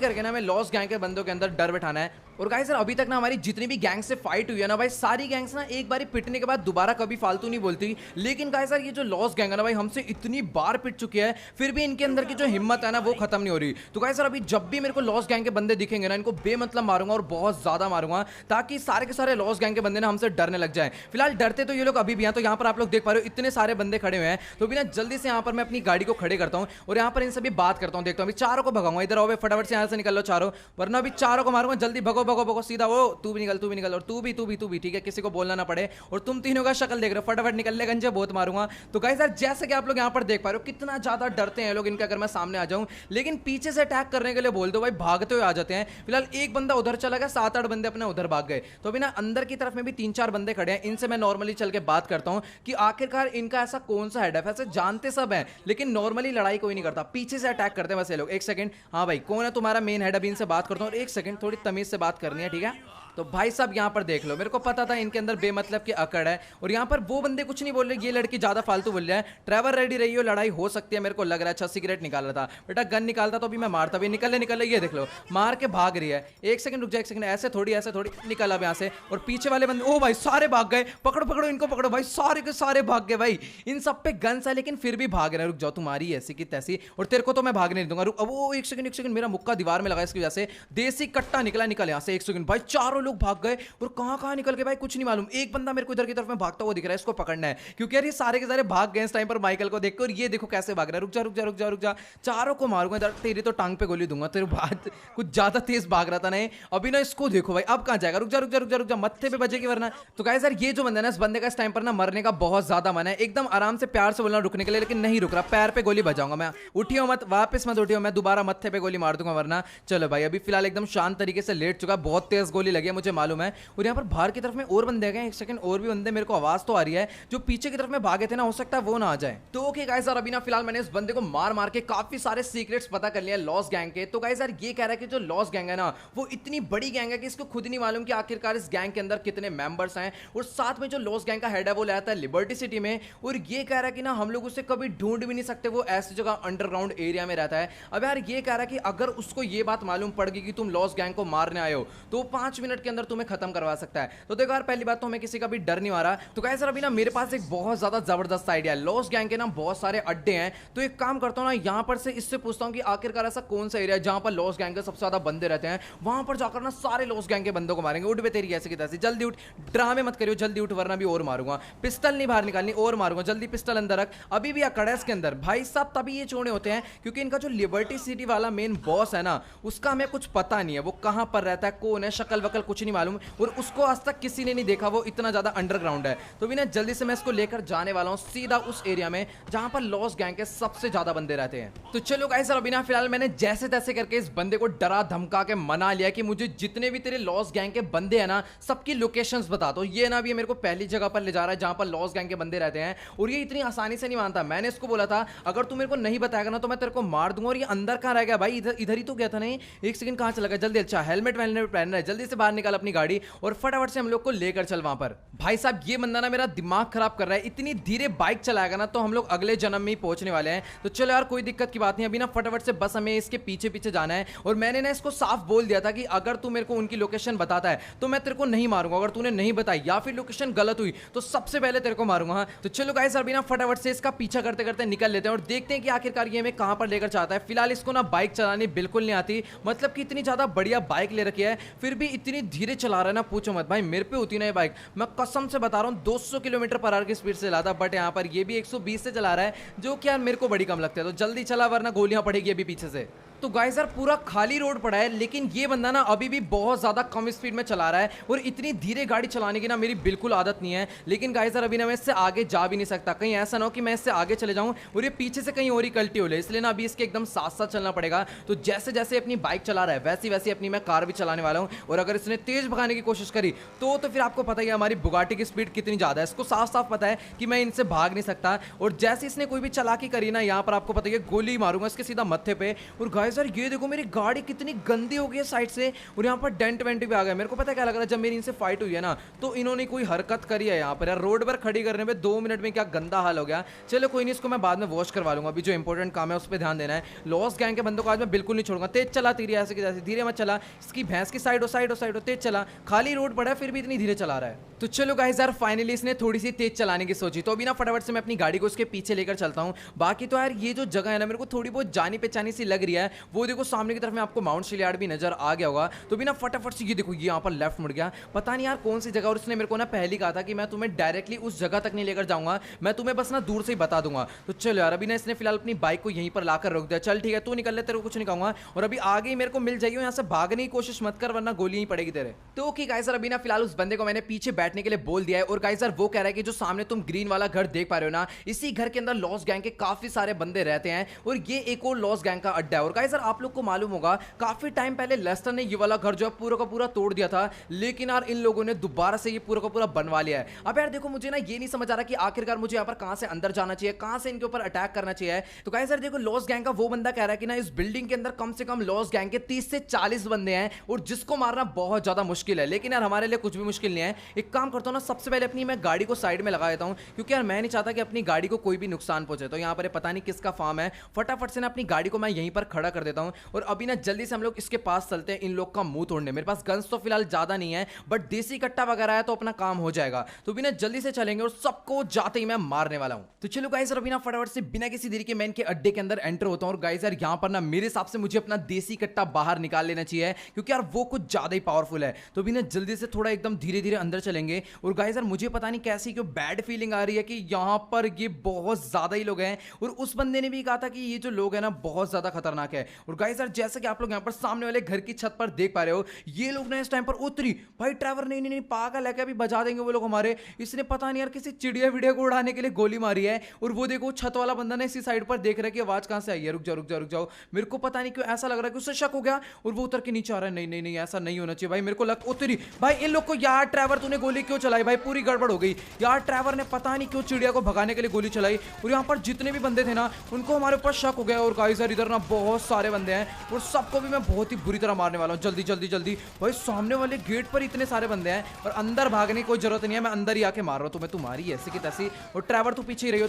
करके ना मैं लॉस्ट गैंग के बंदों के अंदर डर बैठाना है। और गाइस यार अभी तक ना हमारी जितनी भी गैंग से फाइट हुई है ना भाई, सारी गैंग्स ना एक बारी पिटने के बाद दोबारा कभी फालतू नहीं बोलती। लेकिन गाइस यार ये जो लॉस्ट गैंग है ना भाई, हमसे इतनी बार पिट चुकी है, फिर भी इनके अंदर की जो हिम्मत है ना वो खत्म नहीं हो रही। तो गाइस यार अभी जब भी मेरे को लॉस्ट गैंग के बंदे दिखेंगे ना, इनको बेमतलब मारूंगा और बहुत ज्यादा मारूंगा, ताकि सारे के सारे लॉस्ट गैंग के बंदे ना हमसे डरने लग जाए। फिलहाल डरते तो ये लोग अभी भी हैं। तो यहाँ पर आप लोग देख पा रहे हो इतने सारे बंदे खड़े हुए हैं। तो भी ना जल्दी से यहाँ पर मैं अपनी गाड़ी को खड़े करता हूँ और यहाँ पर इनसे भी बात करता हूँ, देखता हूँ। अभी चारों को भगाऊंगा, इधर आओ फटाफट से यहाँ से निकल लो चारों, वरना अभी चारों को मारूंगा। जल्दी भगो भगो भगो, सीधा वो तू भी निकल और तू भी, ठीक है, किसी को बोलना ना पड़े। और तुम तीनों का शक्ल देख रहे हो, फटाफट निकल ले गंजे, बहुत मारूंगा। तो गाइस यार जैसे कि आप लोग यहाँ पर देख पा रहे हो कितना ज्यादा डरते हैं लोग इनके, अगर मैं सामने आ जाऊं। लेकिन पीछे से अटैक करने के लिए बोल दो भाई, भागते हुए आ जाते हैं। फिलहाल एक बंदा उधर चला गया, 7-8 बंदे अपने उधर भाग गए। तो अभी ना अंदर की तरफ में भी 3-4 बंदे खड़े हैं। इनसे मैं नॉर्मली चल के बात करता हूं कि आखिरकार इनका ऐसा कौन सा हेड है। ऐसे जानते सब हैं लेकिन नॉर्मली लड़ाई कोई नहीं करता, पीछे से अटैक करते हैं बस ये लोग। एक सेकंड, हाँ भाई कौन है तुम्हारा मेन हेड? अभी इनसे बात करता हूं। और एक सेकंड, थोड़ी तमीज से बात करनी है, ठीक है? तो भाई साहब यहाँ पर देख लो, मेरे को पता था इनके अंदर बेमतलब की अकड़ है। और यहाँ पर वो बंदे कुछ नहीं बोल रहे, ये लड़की ज्यादा फालतू बोल रहा है। ट्रेवर रेडी रही हो, लड़ाई हो सकती है। मेरे को लग रहा है अच्छा सिगरेट निकाल रहा था बेटा, गन निकालता तो अभी मैं मारता भी। निकल ले, ये देख लो मार के भाग रही है। एक सेकंड रुक जा, एक सेकंड, ऐसे थोड़ी निकल अब यहाँ से। और पीछे वाले बंदे, ओ भाई सारे भाग गए, पकड़ो इनको पकड़ो भाई, सारे के सारे भाग गए भाई। इन सब पे गन्स है लेकिन फिर भी भाग रहे हैं। रुक जाओ, तुम्हारी ऐसी की तैसी, और तेरे को तो मैं भागने नहीं दूंगा। रुक, अब वो एक सेकंड, मेरा मुक्का दीवार में लगा, इसकी वजह से देसी कट्टा निकल यहाँ से। एक सेकंड भाई, चारों लोग भाग गए और कहां निकल के भाई कुछ नहीं मालूम। एक बंदा मेरे को इधर की तरफ में भागता हुआ दिख रहा है, इसको पकड़ना है, क्योंकि यार ये सारे के सारे भाग गए इस टाइम पर माइकल को देखकर। और ये देखो कैसे भाग रहा है। रुक जा, चारों को मारूंगा इधर। तेरी तो टांग पे गोली दूंगा, तेरे बात कुछ ज्यादा तेज भाग रहा था ना अभी ना। इसको देखो भाई, अब कहां जाएगा? रुक जा, मत्थे पे बजेगी वरना। तो गाइस यार ये जो बंदा है ना, इस बंदे का इस टाइम पर ना मरने का बहुत ज्यादा मन है। एकदम आराम से प्यार से बोलना रुकने के लिए, लेकिन नहीं रुक रहा। पैर पे गोली बजाऊंगा मैं। उठियो मत, वापस मत उठियो, मैं दोबारा मत्थे पे गोली मार दूंगा वरना। चलो भाई, अभी फिलहाल एकदम शांत तरीके से लेट चुका, बहुत तेज गोली लगी है मुझे मालूम है। और यहाँ पर बाहर की तरफ में और बंदे गए। एक सेकंड, और भी बंदे, मेरे को आवाज तो आ रही है। जो पीछे की तरफ में भागे थे ना, हो सकता है वो ना आ जाए। तो ओके गाइस यार, अभी ना फिलहाल मैंने इस बंदे को मार के काफी सारे सीक्रेट्स पता कर लिए लॉस्ट गैंग के। तो गाइस यार ये कह रहा है कि जो लॉस्ट गैंग है ना, वो इतनी बड़ी गैंग है कि इसको खुद नहीं मालूम कि आखिरकार इस गैंग के अंदर कितने मेंबर्स हैं। और साथ में जो लॉस्ट गैंग का हेड है वो रहता है लिबर्टी सिटी में। और ये कह रहा है कि ना हम लोग उसे कभी ढूंढ भी नहीं सकते, वो ऐसी जगह अंडरग्राउंड एरिया में रहता है। अब यार ये कह रहा है कि अगर उसको ये बात मालूम पड़ गई कि तुम लॉस्ट गैंग को मारने आए हो, तो 5 मिनट के अंदर तुम्हें खत्म करवा सकता है। तो देखो यार, पहली बात तो हमें किसी का भी डर नहीं आ रहा। तो गाइस यार अभी ना मेरे पास एक बहुत ज्यादा जबरदस्त आइडिया है। लॉस्ट गैंग के ना बहुत सारे अड्डे हैं। तो एक काम करता हूं ना, यहां पर से इससे पूछता हूं कि आखिरकार ऐसा कौन सा एरिया है जहां पर लॉस्ट गैंग के सबसे ज्यादा बंदे रहते हैं। वहां पर जाकर ना सारे लॉस्ट गैंग के बंदों को मारेंगे। उठ बे तेरी ऐसे की तैसे, जल्दी उठ, ड्रामे मत करियो, जल्दी उठ वरना भी और मारूंगा। पिस्टल नहीं बाहर निकालनी, और मारूंगा। जल्दी पिस्टल अंदर रख। अभी भी अकड़ है इसके अंदर भाई साहब, तभी ये चोड़े होते हैं क्योंकि इनका जो लिबर्टी सिटी वाला मेन बॉस है ना, उसका हमें कुछ पता नहीं है। वो कहां पर रहता है, कौन है, शक्ल वकल कुछ नहीं मालूम। और उसको आज तक किसी ने नहीं देखा, वो इतना ज्यादा अंडरग्राउंड है। तो भी ना जल्दी से मैं इसको लेकर जाने वाला हूं सीधा उस एरिया में जहां पर लॉस्ट गैंग के सबसे ज्यादा बंदे रहते हैं। तो चलो गाइस अभी ना फिलहाल मैंने जैसे तैसे करके इस बंदे को डरा धमका के मना लिया कि मुझे जितने भी तेरे लॉस्ट गैंग के बंदे हैं ना, सबकी लोकेशंस बता दो। ये ना भी मेरे को पहली जगह पर ले जा रहा है जहां पर लॉस्ट गैंग के बंदे रहते हैं। और ये इतनी आसानी से नहीं मानता। मैंने इसको बोला था अगर तू मेरे को नहीं बताएगा ना तो मैं तेरे को मार दूंगा। और ये अंदर कहां रह गया भाई? इधर ही तो गया था नहीं। एक सेकंड, कहां चला गया? जल्दी, अच्छा हेलमेट पहन रहा है, जल्दी से बाहर निकाल अपनी गाड़ी और फटाफट से हम लोग को लेकर चल वहां पर। भाई साहब ये बंदा ना मेरा दिमाग खराब कर रहा है। इतनी धीरे बाइक चलाएगा ना तो हम लोग अगले जन्म में ही पहुंचने वाले हैं। तो चलो यार कोई दिक्कत की बात नहीं, अभी ना फटाफट से बस हमें इसके पीछे पीछे जाना है। और मैंने ना इसको साफ बोल दिया था कि अगर तू मेरे को उनकी लोकेशन बताता है तो मैं तेरे को नहीं मारूंगा। अगर तूने नहीं बताई या फिर लोकेशन गलत हुई तो सबसे पहले तेरे को मारूंगा। तो चलो गाइस अभी ना फटाफट से इसका पीछा करते करते निकल लेते हैं और देखते हैं कि आखिरकार ये हमें कहां पर लेकर चाहता है। फिलहाल इसको ना बाइक चलानी बिल्कुल नहीं आती, मतलब कि इतनी ज्यादा बढ़िया बाइक ले रखी है फिर भी इतनी धीरे चला रहा है ना, पूछो मत भाई। मेरे पे होती ना ये बाइक, मैं कसम से बता रहा हूं 200 किलोमीटर पर आवर की स्पीड से लाता, बट यहां पर ये भी 120 से चला रहा है, जो कि यार मेरे को बड़ी कम लगता है। तो जल्दी चला वरना गोलियां पड़ेगी अभी पीछे से। तो गाइस यार पूरा खाली रोड पड़ा है, लेकिन ये बंदा ना अभी भी बहुत ज्यादा कम स्पीड में चला रहा है। और इतनी धीरे गाड़ी चलाने की ना मेरी बिल्कुल आदत नहीं है। लेकिन गाइस यार अभी ना मैं इससे आगे जा भी नहीं सकता, कहीं ऐसा ना हो कि मैं इससे आगे चले जाऊं और ये पीछे से कहीं और ही कल्टी हो ले, इसलिए ना अभी इसके एकदम साथ साथ चलना पड़ेगा। तो जैसे जैसे अपनी बाइक चला रहा है वैसी वैसी अपनी मैं कार भी चलाने वाला हूं। और अगर इसने तेज भगाने की कोशिश करी तो फिर आपको पता ही है हमारी बुगाटी की स्पीड कितनी ज्यादा है। इसको साफ साफ पता है कि मैं इनसे भाग नहीं सकता। और जैसे इसने कोई भी चालाकी करी ना, यहाँ पर आपको पता है गोली मारूंगा इसके सीधा मत्थे पे। और गाइस गाइस यार ये देखो मेरी गाड़ी कितनी गंदी हो गई है साइड से, और यहाँ पर डेंट वेंट भी आ गया। मेरे को पता है क्या लग रहा है, जब मेरी इनसे फाइट हुई है ना तो इन्होंने कोई हरकत करी है यहाँ पर यार, रोड पर खड़ी करने में 2 मिनट में क्या गंदा हाल हो गया। चलो कोई नहीं, इसको मैं बाद में वॉश करवा लूंगा, अभी जो इंपॉर्टेंट काम है उस पर ध्यान देना है। लॉस्ट गैंग के बंदों को आज मैं बिल्कुल नहीं छोड़ूंगा। तेज चला तेरी ऐसे की जैसे, धीरे मत चला, इसकी भैंस की साइड हो, तेज चला। खाली रोड पड़ा है फिर भी इतनी धीरे चला रहा है। तो चलो गाइस यार फाइनली इसने थोड़ी सी तेज चलाने की सोची, तो अभी ना फटाफट से मैं अपनी गाड़ी को उसके पीछे लेकर चलता हूँ। बाकी तो यार ये जो जगह है ना मेरे को थोड़ी बहुत जानी पहचानी सी लग रही है। वो देखो सामने की तरफ में आपको माउंट शिलयार्ड भी नजर आ गया होगा। तो भी ना फटाफट से ये देखो ये यहाँ पर लेफ्ट मुड़ गया, पता नहीं यार कौन सी जगह। और उसने मेरे को ना पहले ही कहा था कि मैं तुम्हें डायरेक्टली उस जगह तक नहीं लेकर जाऊंगा, मैं तुम्हें बस ना दूर से ही बता दूंगा। तो चलो यार अभी ना इसने फिलहाल अपनी बाइक को यहीं पर लाकर रोक दिया। चल ठीक है तू निकल ले, तेरे को कुछ नहीं कहूंगा, और अभी आगे ही मेरे को मिल जाइए, यहाँ से भागने की कोशिश मत कर वरना गोली ही पड़ेगी तेरे। तो ओके गाइस अभी ना फिलहाल उस बंदे को मैंने पीछे बैठने के लिए बोल दिया है। और गाइस यार वो कह रहा है कि जो सामने तुम ग्रीन वाला घर देख पा रहे हो ना, इसी घर के अंदर लॉस्ट गैंग के काफी सारे बंदे रहते हैं, और ये एक और लॉस्ट गैंग का अड्डा है। और गाइस यार आप लोग को मालूम होगा काफी टाइम पहले लेस्टर ने ये वाला घर जो है पूरा का पूरा तोड़ दिया था, लेकिन यार इन लोगों ने दोबारा से ये पूरा का पूरा बनवा लिया है। अब यार देखो मुझे ना ये नहीं समझ आ रहा कि आखिरकार मुझे यहाँ पर कहां से अंदर जाना चाहिए, कहां से इनके ऊपर अटैक करना चाहिए। तो गाइस यार देखो लॉस्ट गैंग का वो बंदा कह रहा है कि ना इस बिल्डिंग के अंदर कम से कम लॉस्ट गैंग के 30 से 40 बंदे हैं, और जिसको मारना बहुत ज्यादा मुश्किल है। लेकिन यार हमारे लिए कुछ भी मुश्किल नहीं है। एक काम करता हूं ना, सबसे पहले अपनी मैं गाड़ी को साइड में लगा देता हूं, क्योंकि यार मैं नहीं चाहता कि अपनी गाड़ी को कोई भी नुकसान पहुंचे। तो यहाँ पर पता नहीं किसका फार्म है, फटाफट से ना अपनी गाड़ी को मैं यहीं पर खड़ा कर देता हूं, और अभी ना जल्दी से हम लोग इसके पास चलते हैं इन लोग का मुंह तोड़ने। मेरे पास गन्स तो फिलहाल ज्यादा नहीं है, बट देसी कट्टा वगैरह है तो अपना काम हो जाएगा। तो बिना जल्दी से चलेंगे और सबको जाते ही मैं मारने वाला हूं। तो चलो गाइस अभी ना फटाफट से बिना किसी देरी के मैं इनके अड्डे के अंदर एंटर होता हूं। और गाइस यार यहाँ पर ना मेरे हिसाब से मुझे अपना देसी कट्टा बाहर निकाल लेना चाहिए, क्योंकि यार वो कुछ ज्यादा ही पावरफुल है। तो बिना जल्दी से थोड़ा एकदम धीरे धीरे अंदर चलेंगे। और गाइस यार मुझे पता नहीं कैसी क्यों बैड फीलिंग आ रही है कि यहाँ पर ये बहुत ज्यादा ही लोग हैं, और उस बंदे ने भी कहा था कि ये जो लोग हैं ना बहुत ज्यादा खतरनाक है। और गाइस यार जैसे कि आप लोग यहाँ पर सामने वाले घर की छत पर देख पा रहे हो, ये लोग ना इस टाइम पर उतरी भाई ट्रेवर नहीं पागल है क्या, अभी बजा देंगे वो लोग हमारे। इसने पता नहीं यार किसी चिड़िया विड़िया को उड़ाने के लिए गोली मारी है। और वो देखो छत वाला बंदा ना इसी साइड पर देख रहा है कि आवाज कहां से आई है। रुक जाओ, मेरे को पता नहीं क्यों ऐसा लग रहा है कि उससे शक हो गया, और वो उतर के नीचे आ रहा है। नहीं ऐसा नहीं होना चाहिए भाई, मेरे को लग उतरी भाई इन लोग को। यार ट्रेवर तूने गोली क्यों चलाई भाई, पूरी गड़बड़ हो गई यार। ट्रेवर ने पता नहीं क्यों चिड़िया को भगाने के लिए गोली चलाई, और यहाँ पर जितने भी बंदे थे ना उनको हमारे ऊपर शक हो गया। और गाइस यार इधर ना बहुत सारे बंदे हैं, और सबको भी मैं बहुत ही बुरी तरह मारने वाला हूँ। जल्दी भाई, सामने वाले गेट पर इतने सारे बंदे हैं, और अंदर भागने की कोई जरूरत नहीं है, मैं अंदर ही आके मार रहा हूँ तुम्हें। तुम्हारी ऐसी की तैसी। और ट्रेवर तू पीछे रही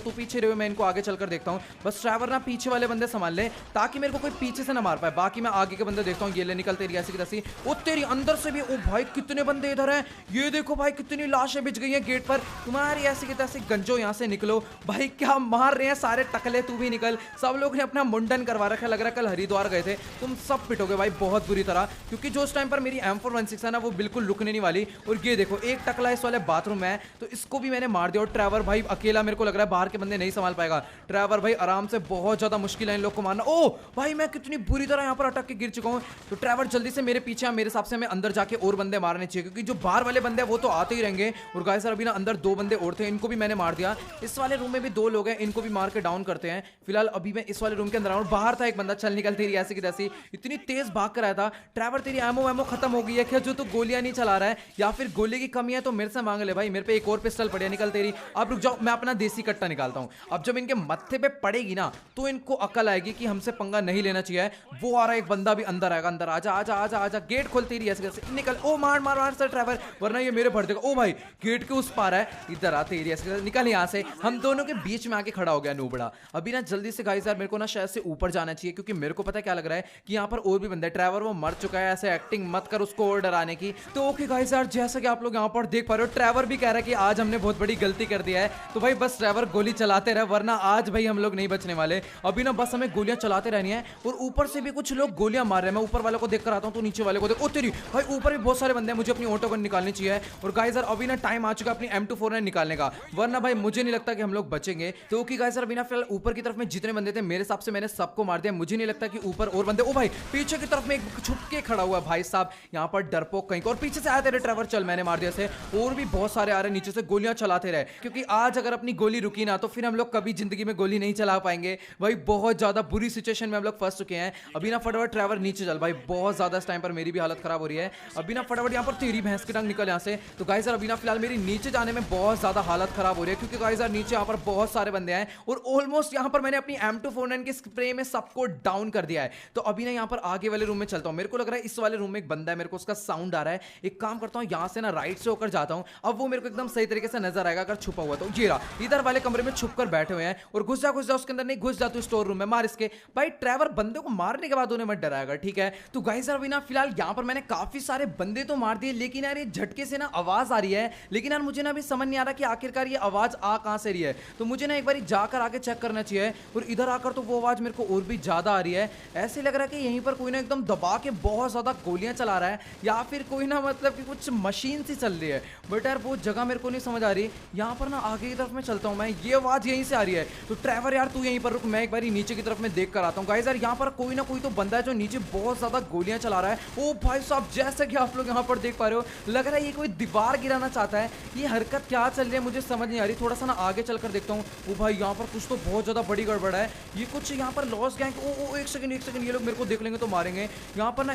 हो, मैं इनको आगे चलकर देखता हूँ। बस ट्रेवर ना पीछे वाले बंदे संभाल ले, ताकि मेरे को कोई पीछे से ना मार पाए। बाकी मैं आगे के बंदे देखता हूँ। ये ले निकलते रही ऐसी की तैसी। ओ तेरी अंदर से भी, ओ भाई कितने बंदे इधर हैं। ये देखो भाई कितनी लाशें बिछ गई हैं गेट पर। तुम्हारी ऐसी की तैसी गंजो, यहाँ से निकलो भाई। क्या मार रहे हैं सारे टकले, तू भी निकल। सब लोग ने अपना मुंडन करवा रखा है, लग रहा है कल हरिद्वार गए थे। तुम सब पिटोगे भाई बहुत बुरी तरह, क्योंकि जो उस टाइम पर मेरी M416 है ना वो बिल्कुल रुकने नहीं वाली। और ये देखो एक टकला इस वाले बाथरूम में है, तो इसको भी मैंने मार दिया। और ट्रेवर भाई अकेला मेरे को लग रहा है बाहर के बंदे नहीं संभाल पाएगा। ट्रेवर भाई आराम से, बहुत ज्यादा मुश्किल है इन लोग को मारना। ओ भाई मैं कितनी बुरी तरह यहाँ पर अटक के गिर चुका हूँ। तो ट्रेवर जल्दी से मेरे पीछे, मेरे हिसाब से हमें अंदर जाके और बंदे मारने चाहिए, क्योंकि जो बाहर वाले बंदे हैं वो तो आते ही रहेंगे। और गाइस सर अभी ना अंदर 2 बंदे और थे, इनको भी मैंने मार दिया। इस वाले रूम में भी 2 लोग हैं, इनको भी मार के डाउन करते हैं। फिलहाल अभी मैं इस वाले रूम के अंदर आऊँ। बाहर था एक बंदा, चल निकल तेरी ऐसी की तैसी। इतनी तेज भाग कर आया था। ट्रेवर तेरी एमो खत्म हो गई है क्या, जो तू गोलियां नहीं चला रहा है, या फिर गोली की कमी है तो मेरे से मांग ले भाई। मेरे पे एक और पिस्टल पड़ी है, निकल तेरी। अब रुक जाओ, मैं अपना देसी कट्टा निकालता हूं। अब जब इनके मत्थे पे पड़ेगी ना तो इनको अकल आएगी कि हमसे पंगा नहीं लेना चाहिए। वो आ रहा है एक बंदा भी अंदर आएगा। अंदर आजा, गेट खोल तेरी ऐसे कैसे, निकल। ओ मार सर ट्रेवर, वरना ये मेरे भर देगा। ओ भाई गेट के उस पार है, इधर आ तेरी ऐसे, निकल यहाँ से। हम दोनों के बीच में आके खड़ा हो गया नूबड़ा। अभी ना जल्दी से गाइस यार मेरे को ना शायद से ऊपर जाना चाहिए, क्योंकि मेरे को पता है क्या लग रहा है कि यहाँ पर और भी बंदा है। ट्रेवर वो मर चुका है, ऐसे एक्टिंग मत कर उसको और डराने की। तो ओके गाइस यार जैसा कि आप लोग यहाँ पर देख पा रहे हो, ट्रेवर भी कह रहा है कि आज हमने बहुत बड़ी गलती कर दिया है। तो भाई बस ट्रेवर गोली चलाते रहे, वरना आज भाई हम लोग नहीं बचने वाले। अभी ना बस हमें गोलियां चलाते रहनी है। और ऊपर से भी कुछ लोग गोलियां मार रहे हैं। मैं ऊपर वाले को देखकर आता हूं, तो नीचे वाले को देख। ओ तेरी भाई ऊपर भी बहुत सारे बंदे हैं, मुझे अपनी ऑटो गन निकालनी चाहिए। और गाइस यार अभी ना टाइम आ चुका है अपनी M249 निकालने का, वरना भाई मुझे नहीं लगता कि हम लोग बचेंगे। तो ओके गाइस यार अभी ना फिलहाल ऊपर की तरफ में जितने बंदे थे मेरे हिसाब से मैंने सबको मार दिया। मुझे नहीं लगता कि ऊपर और बंदे। ओ भाई पीछे की तरफ में एक छुप के खड़ा हुआ भाई साहब, यहाँ पर डरपोक कहीं। और पीछे से आया तेरे ट्रेवर, चल मैंने मार दिया से। और भी बहुत सारे आ रहे नीचे से, गोलियां चलाते रहे, क्योंकि आज अगर अपनी गोली रुकी ना तो फिर हम लोग कभी जिंदगी में गोली नहीं चला पाएंगे भाई। बहुत ज्यादा बुरी सिचुएशन में हम लोग फंस चुके हैं। अभी ना फटाफट ट्रेवर नीचे चल भाई, बहुत ज्यादा इस टाइम पर मेरी भी हालत खराब हो रही है। अभी ना फटाफट यहाँ पर तेरी भैंस की टांग निकल यहाँ से। तो गाइस यार अभी ना फिलहाल मेरी नीचे जाने में बहुत ज्यादा हालत खराब हो रही है, क्योंकि गाइस यार नीचे यहाँ पर बहुत सारे बंदे हैं। और ऑलमोस्ट यहाँ पर मैंने अपनी M249 के स्प्रे में सबको डाउन डाउन कर दिया है। तो अभी ना यहाँ पर आगे वाले रूम में चलता हूँ। मेरे को लग रहा है इस वाले रूम में एक बंदा है, मेरे को उसका साउंड आ रहा है। एक काम करता हूँ, यहाँ से ना राइट से होकर जाता हूँ। अब वो मेरे को एकदम सही तरीके से नजर आएगा अगर छुपा हुआ तो। ये रहा, इधर वाले कमरे में छुप कर बैठे हुए हैं। और घुस जा उसके अंदर। नहीं घुस जा तू स्टोर रूम में, मार इसके। भाई ट्रेवर बंदे को मारने के बाद उन्हें मत डराएगा, ठीक है। तो गाइस अभी ना फिलहाल यहाँ पर मैंने काफी सारे बंदे तो मार दिए, लेकिन यार ये झटके से ना आवाज आ रही है। लेकिन यार मुझे ना अभी समझ नहीं आ रहा कि आखिरकार ये आवाज आ कहां से रही है। तो मुझे ना एक बार जाकर आगे चेक करना चाहिए। और इधर आकर तो वो आवाज मेरे को और भी ज्यादा आ रही है। ऐसे लग रहा है कि यहीं पर कोई ना एकदम दबा के बहुत ज्यादा गोलियां चला रहा है, या फिर कोई ना मतलब कि कुछ मशीन सी चल रही है। बट यार वो जगह मेरे को नहीं समझ आ रही। यहाँ पर ना आगे की तरफ मैं चलता हूँ, मैं ये आवाज यहीं से आ रही है। तो ट्रेवर यार तू यहीं पर रुक, मैं एक बार नीचे की तरफ में देख कर आता हूँ। गाइस यार यहाँ पर कोई ना कोई तो बंदा है जो नीचे बहुत ज्यादा गोलियां चला रहा है। ओ भाई साहब, जैसे कि आप लोग यहाँ पर देख पा रहे हो, लग रहा है ये कोई दीवार गिराना चाहता है। ये हरकत क्या चल रही है मुझे समझ नहीं आ रही। थोड़ा सा ना आगे चलकर देखता हूँ। ओ भाई यहाँ पर कुछ तो बहुत ज्यादा बड़ी गड़बड़ है। ये कुछ यहाँ पर लॉस गैंग। ओ एक सेकंड, ये लोग मेरे को देख लेंगे तो मारेंगे। यहाँ पर ना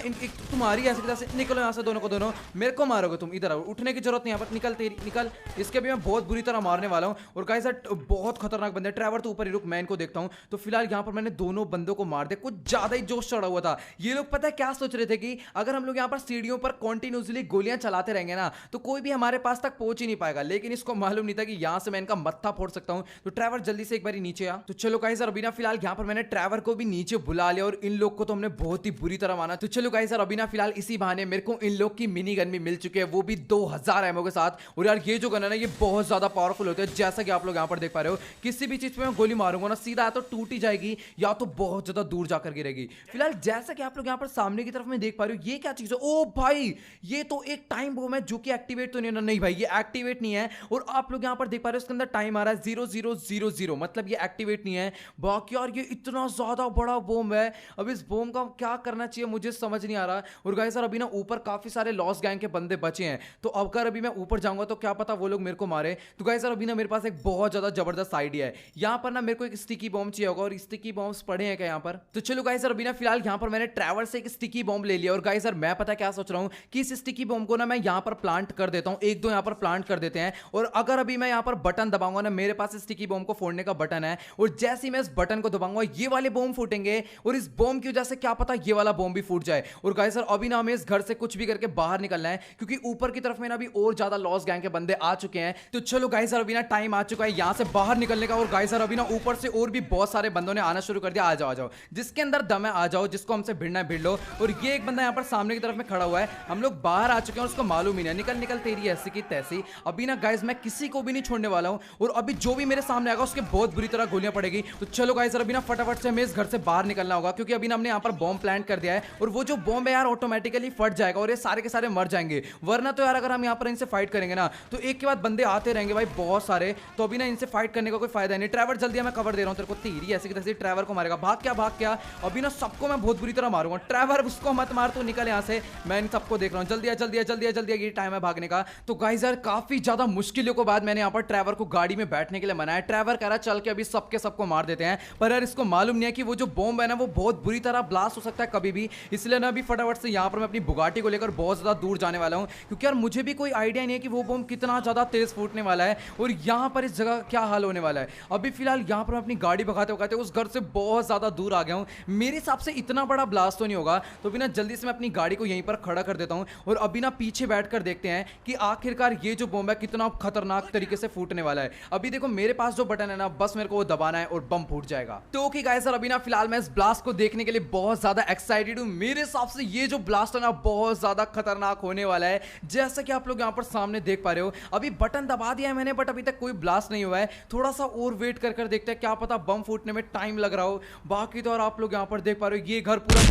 तुम्हारी ऐसी तरह से निकलो यहाँ से, दोनों को दोनों मेरे को मारोगे तुम। इधर आओ, उठने की जरूरत नहीं, यहाँ पर निकल, तेरी निकल। इसके भी मैं बहुत बुरी तरह मारने वाला हूँ। और गाइस बहुत खतरनाक बंदे। ट्रेवर तो ऊपर ही रुक, मैं इनको देखता हूँ। तो फिलहाल यहाँ पर मैंने दोनों बंदों को मार दिया। कुछ ज्यादा ही जोश चढ़ा हुआ था। ये लोग पता है क्या सोच रहे थे कि अगर हम लोग यहाँ पर सीढ़ियों पर कॉन्टिन्यूसली गोलियां चलाते रहेंगे ना, तो कोई भी हमारे पास तक पहुंच ही नहीं पाएगा। लेकिन इसको मालूम नहीं था कि यहाँ से मैं इनका मत्था फोड़ सकता हूँ। तो ट्रेवर जल्दी से एक बार नीचे आ। तो चलो गाइस अभी ना फिलहाल यहाँ पर मैंने ट्रेवर को भी नीचे बुला लिया। और इन लोग को तो हमने बहुत ही बुरी तरह माना। तो चलो गाइस अभी ना फिलहाल इसी बहाने मेरे को इन लोग की मिनी गन भी मिल चुकी है, वो भी 2000 एमओ के साथ। और यार ये जो गन है ना, ये बहुत ज्यादा पावरफुल होते हैं। जैसा कि आप लोग यहाँ पर देख पा रहे हो, किसी भी चीज पे मैं गोली मारूंगा ना, सीधा या तो टूट ही जाएगी या तो बहुत ज्यादा दूर जाकर गिरेगी। फिलहाल जैसा कि आप लोग यहाँ पर सामने की तरफ में देख पा रहे हो, ये क्या चीज है? ओ भाई, ये तो एक टाइम बम है जो कि एक्टिवेट तो नहीं है। नहीं भाई, ये एक्टिवेट नहीं है। और आप लोग यहाँ पर देख पा रहे हो, इसके अंदर टाइम आ रहा है 0000, मतलब ये एक्टिवेट नहीं है। बाकी यार ये इतना ज्यादा बड़ा बम है। अब इस बम का क्या करना चाहिए मुझे समझ नहीं आ रहा। और गाइस सर अभी ना ऊपर काफी सारे लॉस गैंग के बंदे बचे हैं। तो अगर अभी मैं ऊपर जाऊंगा तो क्या पता वो लोग मेरे को मारे। तो गाइस सर अभी ना मेरे पास एक बहुत ज्यादा जबरदस्त आइडिया है। यहाँ पर ना मेरे को एक स्टिकी बॉम्ब चाहिए होगा। और स्टिकी बॉम्ब्स पड़े हैं क्या यहाँ पर? तो चलो गाइस सर अभी ना फिलहाल यहाँ पर मैंने ट्रैवल से एक स्टिकी बॉम्ब ले लिया। और गाइस सर मैं पता क्या सोच रहा हूँ कि इस स्टिकी बॉम्ब को ना मैं यहाँ पर प्लांट कर देता हूँ। एक दो यहाँ पर प्लांट कर देते हैं। और अगर अभी मैं यहाँ पर बटन दबाऊंगा ना, मेरे पास स्टिकी बॉम्ब को फोड़ने का बटन है। और जैसे ही मैं इस बटन को दबाऊंगा, ये वाले बॉम्ब फूटेंगे। और इस बॉम्ब की वजह से क्या पता ये वाला बॉम्ब भी फूट जाए। और गाइस सर अभी ना हमें इस घर से कुछ भी करके बाहर निकलना है, क्योंकि ऊपर की तरफ में ना अभी और ज्यादा लॉस गैंग के बंदे आ चुके हैं। तो चलो गाइस सर अभी ना टाइम आ चुका है यहाँ से बाहर निकलने का। और गाइस सर अभी ना ऊपर से और भी बहुत सारे बंदों ने आना शुरू कर दिया। आ जाओ आ जाओ, जिसके अंदर दम है आ जाओ, जिसको हमसे भिड़ना है भिड़ लो। और ये एक बंदा यहाँ पर सामने की तरफ में खड़ा हुआ है। हम लोग बाहर आ चुके हैं और उसको मालूम ही नहीं। निकल निकल तेरी ऐसी की तैसी। अभी ना गाइस मैं किसी को भी नहीं छोड़ने वाला हूँ। और अभी जो भी मेरे सामने आएगा उसके बहुत बुरी तरह गोलियां पड़ेगी। तो चलो गाइस सर अभी ना फटाफट से हमें इस घर से बाहर निकलना होगा, क्योंकि अभी ना हमने यहाँ पर बॉम्ब प्लांट कर दिया है। और वो जो बॉम्ब है यार ऑटोमेटिकली फट जाएगा और ये सारे के सारे मर जाएंगे। वरना तो यार अगर हम यहाँ पर इनसे फाइट करेंगे ना, तो एक के बाद बंदे आते रहेंगे भाई बहुत सारे। तो अभी ना इनसे फाइट करने का कोई फायदा नहीं। ट्रैवर जल्दी मैं कवर दे रहा हूँ तेरे को। तेरी ऐसे की तैसे ट्रैवर को मारेगा। भाग क्या भाग क्या, अभी ना सबको मैं बहुत बुरी तरह मारूंगा। ट्रैवर उसको मत मार, तो निकल यहाँ से। मैं इन सबको देख रहा हूँ। जल्दी जल्दी जल्दी जल्दी, ये टाइम है भागने का। तो गाइस यार काफी ज्यादा मुश्किलों के बाद मैंने यहाँ पर ट्रैवर को गाड़ी में बैठने के लिए मनाया। ट्रैवर कह रहा चल के अभी सबके सबको मार देते हैं। पर यार इसको मालूम नहीं है कि वो जो बॉम्ब है ना, वो बहुत बुरी तरह ब्लास्ट हो सकता है कभी भी। इसलिए ना अभी फटाफट से यहाँ पर मैं अपनी बुगाटी को लेकर बहुत ज्यादा दूर जाने वाला हूँ, क्योंकि यार मुझे भी कोई आइडिया नहीं है कि वो बॉम्ब कितना ज्यादा तेज फूटने वाला है और यहाँ पर इस जगह क्या हाल होने वाला है। अभी फिलहाल यहाँ पर मैं अपनी गाड़ी भगाते भगाते उस घर से बहुत ज्यादा दूर आ गया हूँ। मेरे हिसाब से इतना बड़ा ब्लास्ट तो नहीं होगा। तो अभी ना जल्दी से मैं अपनी गाड़ी को यहीं पर खड़ा कर देता हूँ और अभी ना पीछे बैठकर देखते हैं कि आखिरकार ये जो बॉम्ब है कितना खतरनाक तरीके से फूटने वाला है। अभी देखो मेरे पास जो बटन है ना, बस मेरे को वो दबाना है और बम फूट जाएगा। तो ओके गाइस सर अभी ना फिलहाल मैं इस ब्लास्ट को देखने के लिए बहुत ज्यादा एक्साइटेड हूँ। मेरे हिसाब से ये जो ब्लास्ट है ना, बहुत ज्यादा खतरनाक होने वाला है। जैसा कि आप लोग यहाँ पर सामने देख पा रहे हो, अभी बटन दबा दिया है मैंने, बट अभी तक कोई ब्लास्ट नहीं हुआ है। थोड़ा सा और वेट कर देखते हैं, क्या पता बम फूटने में टाइम लग रहा हो। बाकी तो और आप लोग यहाँ पर देख पा रहे हो, ये घर पूरा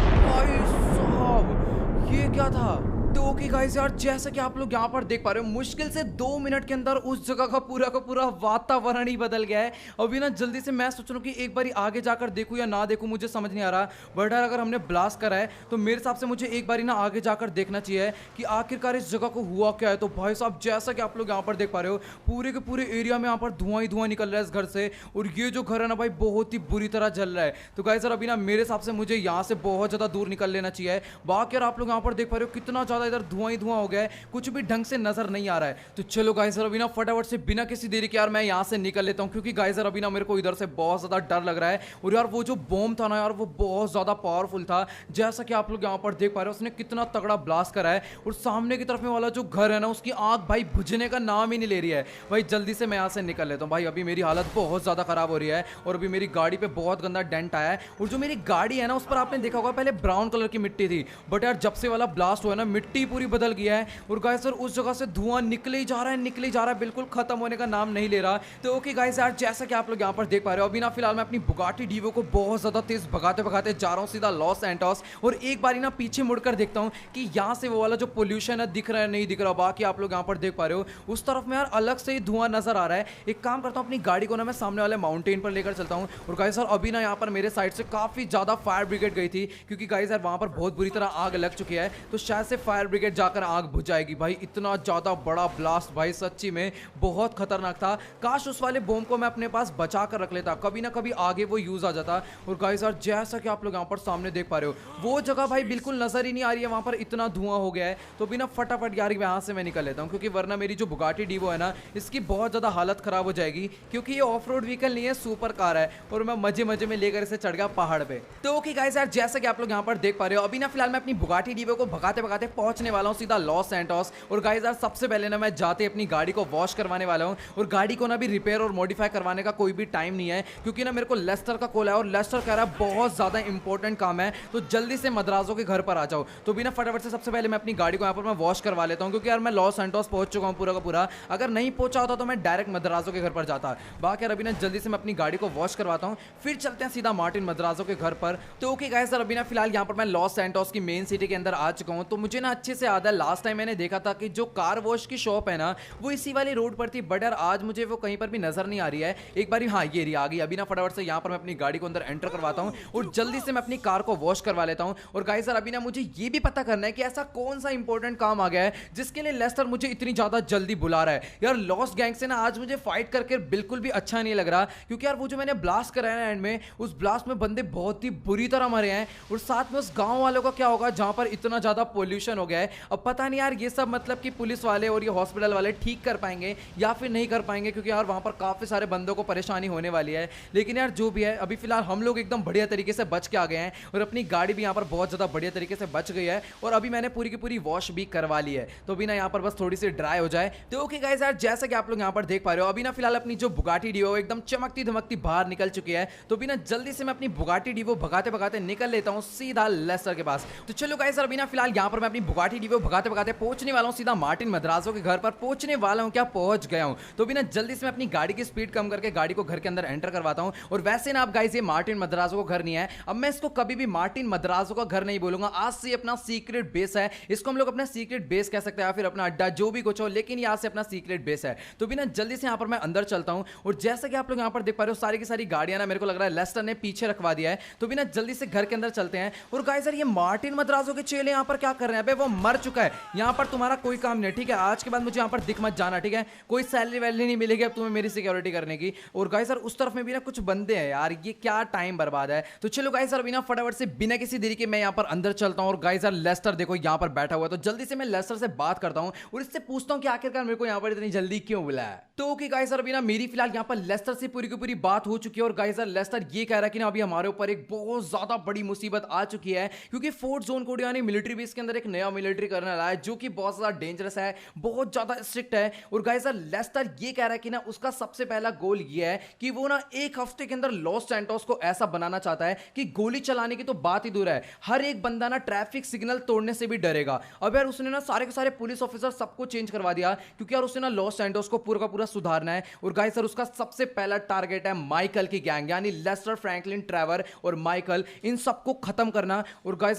भाई साहब, ये क्या था? तो ओके गाइस यार जैसा कि आप लोग यहाँ पर देख पा रहे हो, मुश्किल से 2 मिनट के अंदर उस जगह का पूरा वातावरण ही बदल गया है। अभी ना जल्दी से मैं सोच रहा हूँ कि एक बार आगे जाकर देखूँ या ना देखूँ, मुझे समझ नहीं आ रहा। बट यार अगर हमने ब्लास्ट करा है तो मेरे हिसाब से मुझे एक बार ना आगे जाकर देखना चाहिए कि आखिरकार इस जगह को हुआ क्या है। तो भाई साहब जैसा कि आप लोग यहाँ पर देख पा रहे हो, पूरे के पूरे एरिया में यहाँ पर धुआं ही धुआं निकल रहा है इस घर से। और ये जो घर है ना भाई, बहुत ही बुरी तरह जल रहा है। तो गाइस यार अभी ना मेरे हिसाब से मुझे यहाँ से बहुत ज़्यादा दूर निकल लेना चाहिए। बाकी यार आप लोग यहाँ पर देख पा रहे हो कितना ज़्यादा ज्यादा इधर धुआं ही धुआं हो गया है, कुछ भी ढंग से नजर नहीं आ रहा है। तो चलो गाइस अभी ना फटाफट से बिना किसी देरी के यार मैं यहाँ से निकल लेता हूँ, क्योंकि गाइस अभी ना मेरे को इधर से बहुत ज्यादा डर लग रहा है। और यार वो जो बॉम्ब था ना यार, वो बहुत ज्यादा पावरफुल था, जैसा कि आप लोग यहाँ पर देख पा रहे हो। उसने कितना तगड़ा ब्लास्ट करा है, और सामने की तरफ में वाला जो घर है ना, उसकी आंख भाई बुझने का नाम ही नहीं ले रही है। भाई जल्दी से मैं यहाँ से निकल लेता हूँ भाई, अभी मेरी हालत बहुत ज्यादा खराब हो रही है, और अभी मेरी गाड़ी पे बहुत गंदा डेंट आया है। और जो मेरी गाड़ी है ना, उस पर आपने देखा होगा पहले ब्राउन कलर की मिट्टी थी, बट यार जब से वाला ब्लास्ट हुआ है ना, मिट्टी पूरी बदल गया है। और गाइस सर उस जगह से धुआं निकले ही जा रहा है, निकले ही जा रहा है, बिल्कुल खत्म होने का नाम नहीं ले रहा। तो ओके गाइस यार, जैसा कि आप लोग यहाँ पर देख पा रहे हो, अभी ना फिलहाल मैं अपनी बुगाटी डीवो को बहुत ज्यादा तेज भगाते भगाते जा रहा हूँ सीधा लॉस सैंटोस। और एक बारी ना पीछे मुड़कर देखता हूँ कि यहाँ से वो वाला जो पोल्यूशन है दिख रहा है नहीं दिख रहा। बाकी आप लोग यहाँ पर देख पा रहे हो उस तरफ में यार अलग से ही धुआं नजर आ रहा है। एक काम करता हूँ, अपनी गाड़ी को ना मैं सामने वाले माउंटेन पर लेकर चलता हूँ। और गाइस सर अभी ना यहाँ पर मेरे साइड से काफी ज्यादा फायर ब्रिगेड गई थी, क्योंकि गाइस यार वहां पर बहुत बुरी तरह आग लग चुकी है, तो शायद से फायर ब्रिगेड जाकर आग बुझाएगी। भाई इतना ज्यादा बड़ा ब्लास्ट भाई सच्ची में बहुत खतरनाक था। काश उस वाले बॉम्ब को मैं अपने पास बचा कर रख लेता, कभी ना कभी आगे वो यूज आ जाता। और गाइस यार जैसा कि आप लोग यहाँ पर सामने देख पा रहे हो, वो जगह भाई बिल्कुल नजर ही नहीं आ रही है, वहां पर इतना धुआं हो गया है। तो बिना फटाफट यार यहाँ से मैं निकल लेता हूँ, क्योंकि वरना मेरी जो बुगाटी डीवो है ना, इसकी बहुत ज्यादा हालत खराब हो जाएगी, क्योंकि ये ऑफ रोड व्हीकल नहीं है, सुपर कार है, और मैं मजे मजे में लेकर इसे चढ़ गया पहाड़ पे। तो ओके गाइस यार, जैसा कि आप लोग यहाँ पर देख पा रहे हो, अभी ना फिलहाल मैं अपनी बुगाटी डीवो को भगाते भगाते पहुंचने वाला हूँ सीधा लॉस सैंटोस। और गाइस यार सबसे पहले ना मैं जाते अपनी गाड़ी को वॉश करवाने वाला हूँ, और गाड़ी को ना भी रिपेयर और मॉडिफाई करवाने का कोई भी टाइम नहीं है, क्योंकि ना मेरे को लेस्टर का कॉल है, और लेस्टर कह रहा है बहुत ज्यादा इंपॉर्टेंट काम है, तो जल्दी से मद्रासों के घर पर आ जाओ। तो बिना फटाफट से सबसे पहले मैं अपनी गाड़ी को यहाँ पर मैं वॉश करवा लेता हूँ, क्योंकि यार मैं लॉस सैंटोस पहुंच चुका हूँ पूरा का पूरा। अगर नहीं पहुंचा होता तो मैं डायरेक्ट मद्रासों के घर पर जाता। बाकी यार अभी ना जल्दी से मैं अपनी गाड़ी को वॉश करवाता हूँ, फिर चलते हैं सीधा मार्टिन मद्रासों के घर पर। तो ओके गाइस सर अभी ना फिलहाल यहाँ पर मैं लॉस सैंटोस की मेन सिटी के अंदर आ चुका हूँ। तो मुझे ना अच्छे से याद है, लास्ट टाइम मैंने देखा था कि जो कार वॉश की शॉप है ना, वो इसी वाली रोड पर थी, बट यार आज मुझे वो कहीं पर भी नजर नहीं आ रही है। एक बार हाँ ये रही आ गई। अभी ना फटाफट से यहाँ पर मैं अपनी गाड़ी को अंदर एंटर करवाता हूँ, और जल्दी से मैं अपनी कार को वॉश करवा लेता हूँ। और गाइस सर अभी ना मुझे ये भी पता करना है कि ऐसा कौन सा इंपॉर्टेंट काम आ गया है जिसके लिए लेस्टर मुझे इतनी ज्यादा जल्दी बुला रहा है। यार लॉस गैंग से ना आज मुझे फाइट करके बिल्कुल भी अच्छा नहीं लग रहा, क्योंकि यार वो जो मैंने ब्लास्ट कराया ना एंड में, उस ब्लास्ट में बंदे बहुत ही बुरी तरह मरे हैं। और साथ में उस गांव वालों का क्या होगा जहां पर इतना ज्यादा पोल्यूशन हो गया है। अब पता नहीं यार ये सब मतलब कि पुलिस वाले और ये हॉस्पिटल वाले ठीक कर पाएंगे या फिर नहीं कर पाएंगे, क्योंकि यार वहां पर काफी सारे बंदों को परेशानी होने वाली है। लेकिन यार जो भी है, अभी फिलहाल हम लोग एकदम बढ़िया तरीके से बच के आ गए हैं, और अपनी गाड़ी भी यहाँ पर बहुत ज्यादा बढ़िया तरीके से बच गई है, और अभी मैंने पूरी की पूरी वॉश भी करवा ली है। तो अभी ना यहाँ पर बस थोड़ी सी ड्राई हो जाए। तो ओके गाइस यार, जैसा कि आप लोग यहाँ पर देख पा रहे हो, अभी ना फिलहाल अपनी जो बुगाटी डीवो एकदम चमकती धमकती बाहर निकल चुकी है। तो अभी ना जल्दी से मैं अपनी बुगाटी डीवो भगाते भगाते निकल लेता हूँ सीधा लेस्टर के पास। तो चलो गाइस अभी ना फिलहाल यहाँ पर मैं अपनी बुगाटी डीवो भगाते भगाते पहुंचने वाला हूँ सीधा मार्टिन मद्रासों के घर पर। पहुंचने वाला हूँ क्या, पहुंच गया हूँ। तो अभी ना जल्दी से मैं अपनी गाड़ी की स्पीड कम करके गाड़ी को घर के अंदर एंटर करवाता हूँ। और वैसे ना आप गाइस, ये मार्टिन मद्रासों का घर नहीं है, अब मैं इसको कभी भी मार्टिन मद्रासों का घर नहीं बोलूंगा। आज से अपना सीक्रेट बेस है, इसको हम लोग अपना सीक्रेट बेस कह सकते हैं, या फिर अपना अड्डा, जो भी कुछ हो, लेकिन यहाँ से अपना सीक्रेट बेस है। तो भी ना जल्दी से यहाँ पर मैं अंदर चलता हूँ। और जैसा कि आप लोग यहाँ पर देख पा रहे हो, सारी की सारी गाड़ियां ना मेरे को लग रहा है लेस्टर ने पीछे रखवा दिया है। तो भी ना जल्दी से घर के अंदर चलते हैं। और गाइस यार, ये मार्टिन मद्रासों के चेले यहाँ पर क्या कर रहे हैं? वो मर चुका है, यहाँ पर तुम्हारा कोई काम नहीं, ठीक है? आज के बाद मुझे यहाँ पर दिख मत जाना, ठीक है? कोई सैलरी वैलरी नहीं मिलेगी अब तुम्हें मेरी सिक्योरिटी करने की। और गाइस यार, उस तरफ में भी ना कुछ बंदे हैं यार, ये क्या टाइम बर्बाद है। तो चलो गाइस यार, अभी ना फटाफट से बिना किसी देरी के मैं यहाँ पर अंदर चलता हूँ। और गाइस यार, लेस्टर देखो यहाँ पर बैठा हुआ है, तो जल्दी से मैं लेस्टर से बात करता हूँ और इससे पूछता हूँ कि आखिरकार मेरे को यहाँ पर इतनी जल्दी क्यों बुलाया। तो ओके गाइस यार, अभी ना मेरी फिलहाल यहाँ पर लेस्टर से पूरी की पूरी बात हो चुकी है। और गाइस यार, लेस्टर ये कह रहा है कि ना अभी हमारे ऊपर एक बहुत ज्यादा बड़ी मुसीबत आ चुकी है, क्योंकि फोर्ट जोन कोड यानी मिलिट्री बेस के अंदर एक नया मिलिट्री कर्नल आया है, जो कि बहुत ज्यादा डेंजरस है, बहुत ज्यादा स्ट्रिक्ट है। और गाइस यार, लेस्टर ये कह रहा है कि ना उसका सबसे पहला गोल ये है कि वो ना एक हफ्ते के अंदर लॉस सैंटोस को ऐसा बनाना चाहता है कि गोली चलाने की तो बात ही दूर है, हर एक बंदा ना ट्रैफिक सिग्नल तोड़ने से भी डरेगा। अब यार उसने ना सारे के सारे पुलिस ऑफिसर सबको चेंज करवा दिया, क्योंकि यार उसने ना लॉस सैंटोस को पूरा का पूरा सुधारना है। और गाइस सर, उसका सबसे पहला टारगेट है माइकल की गैंग, यानी लेस्टर, फ्रैंकलिन, ट्रेवर और माइकल, इन सबको खत्म करना। और गाइस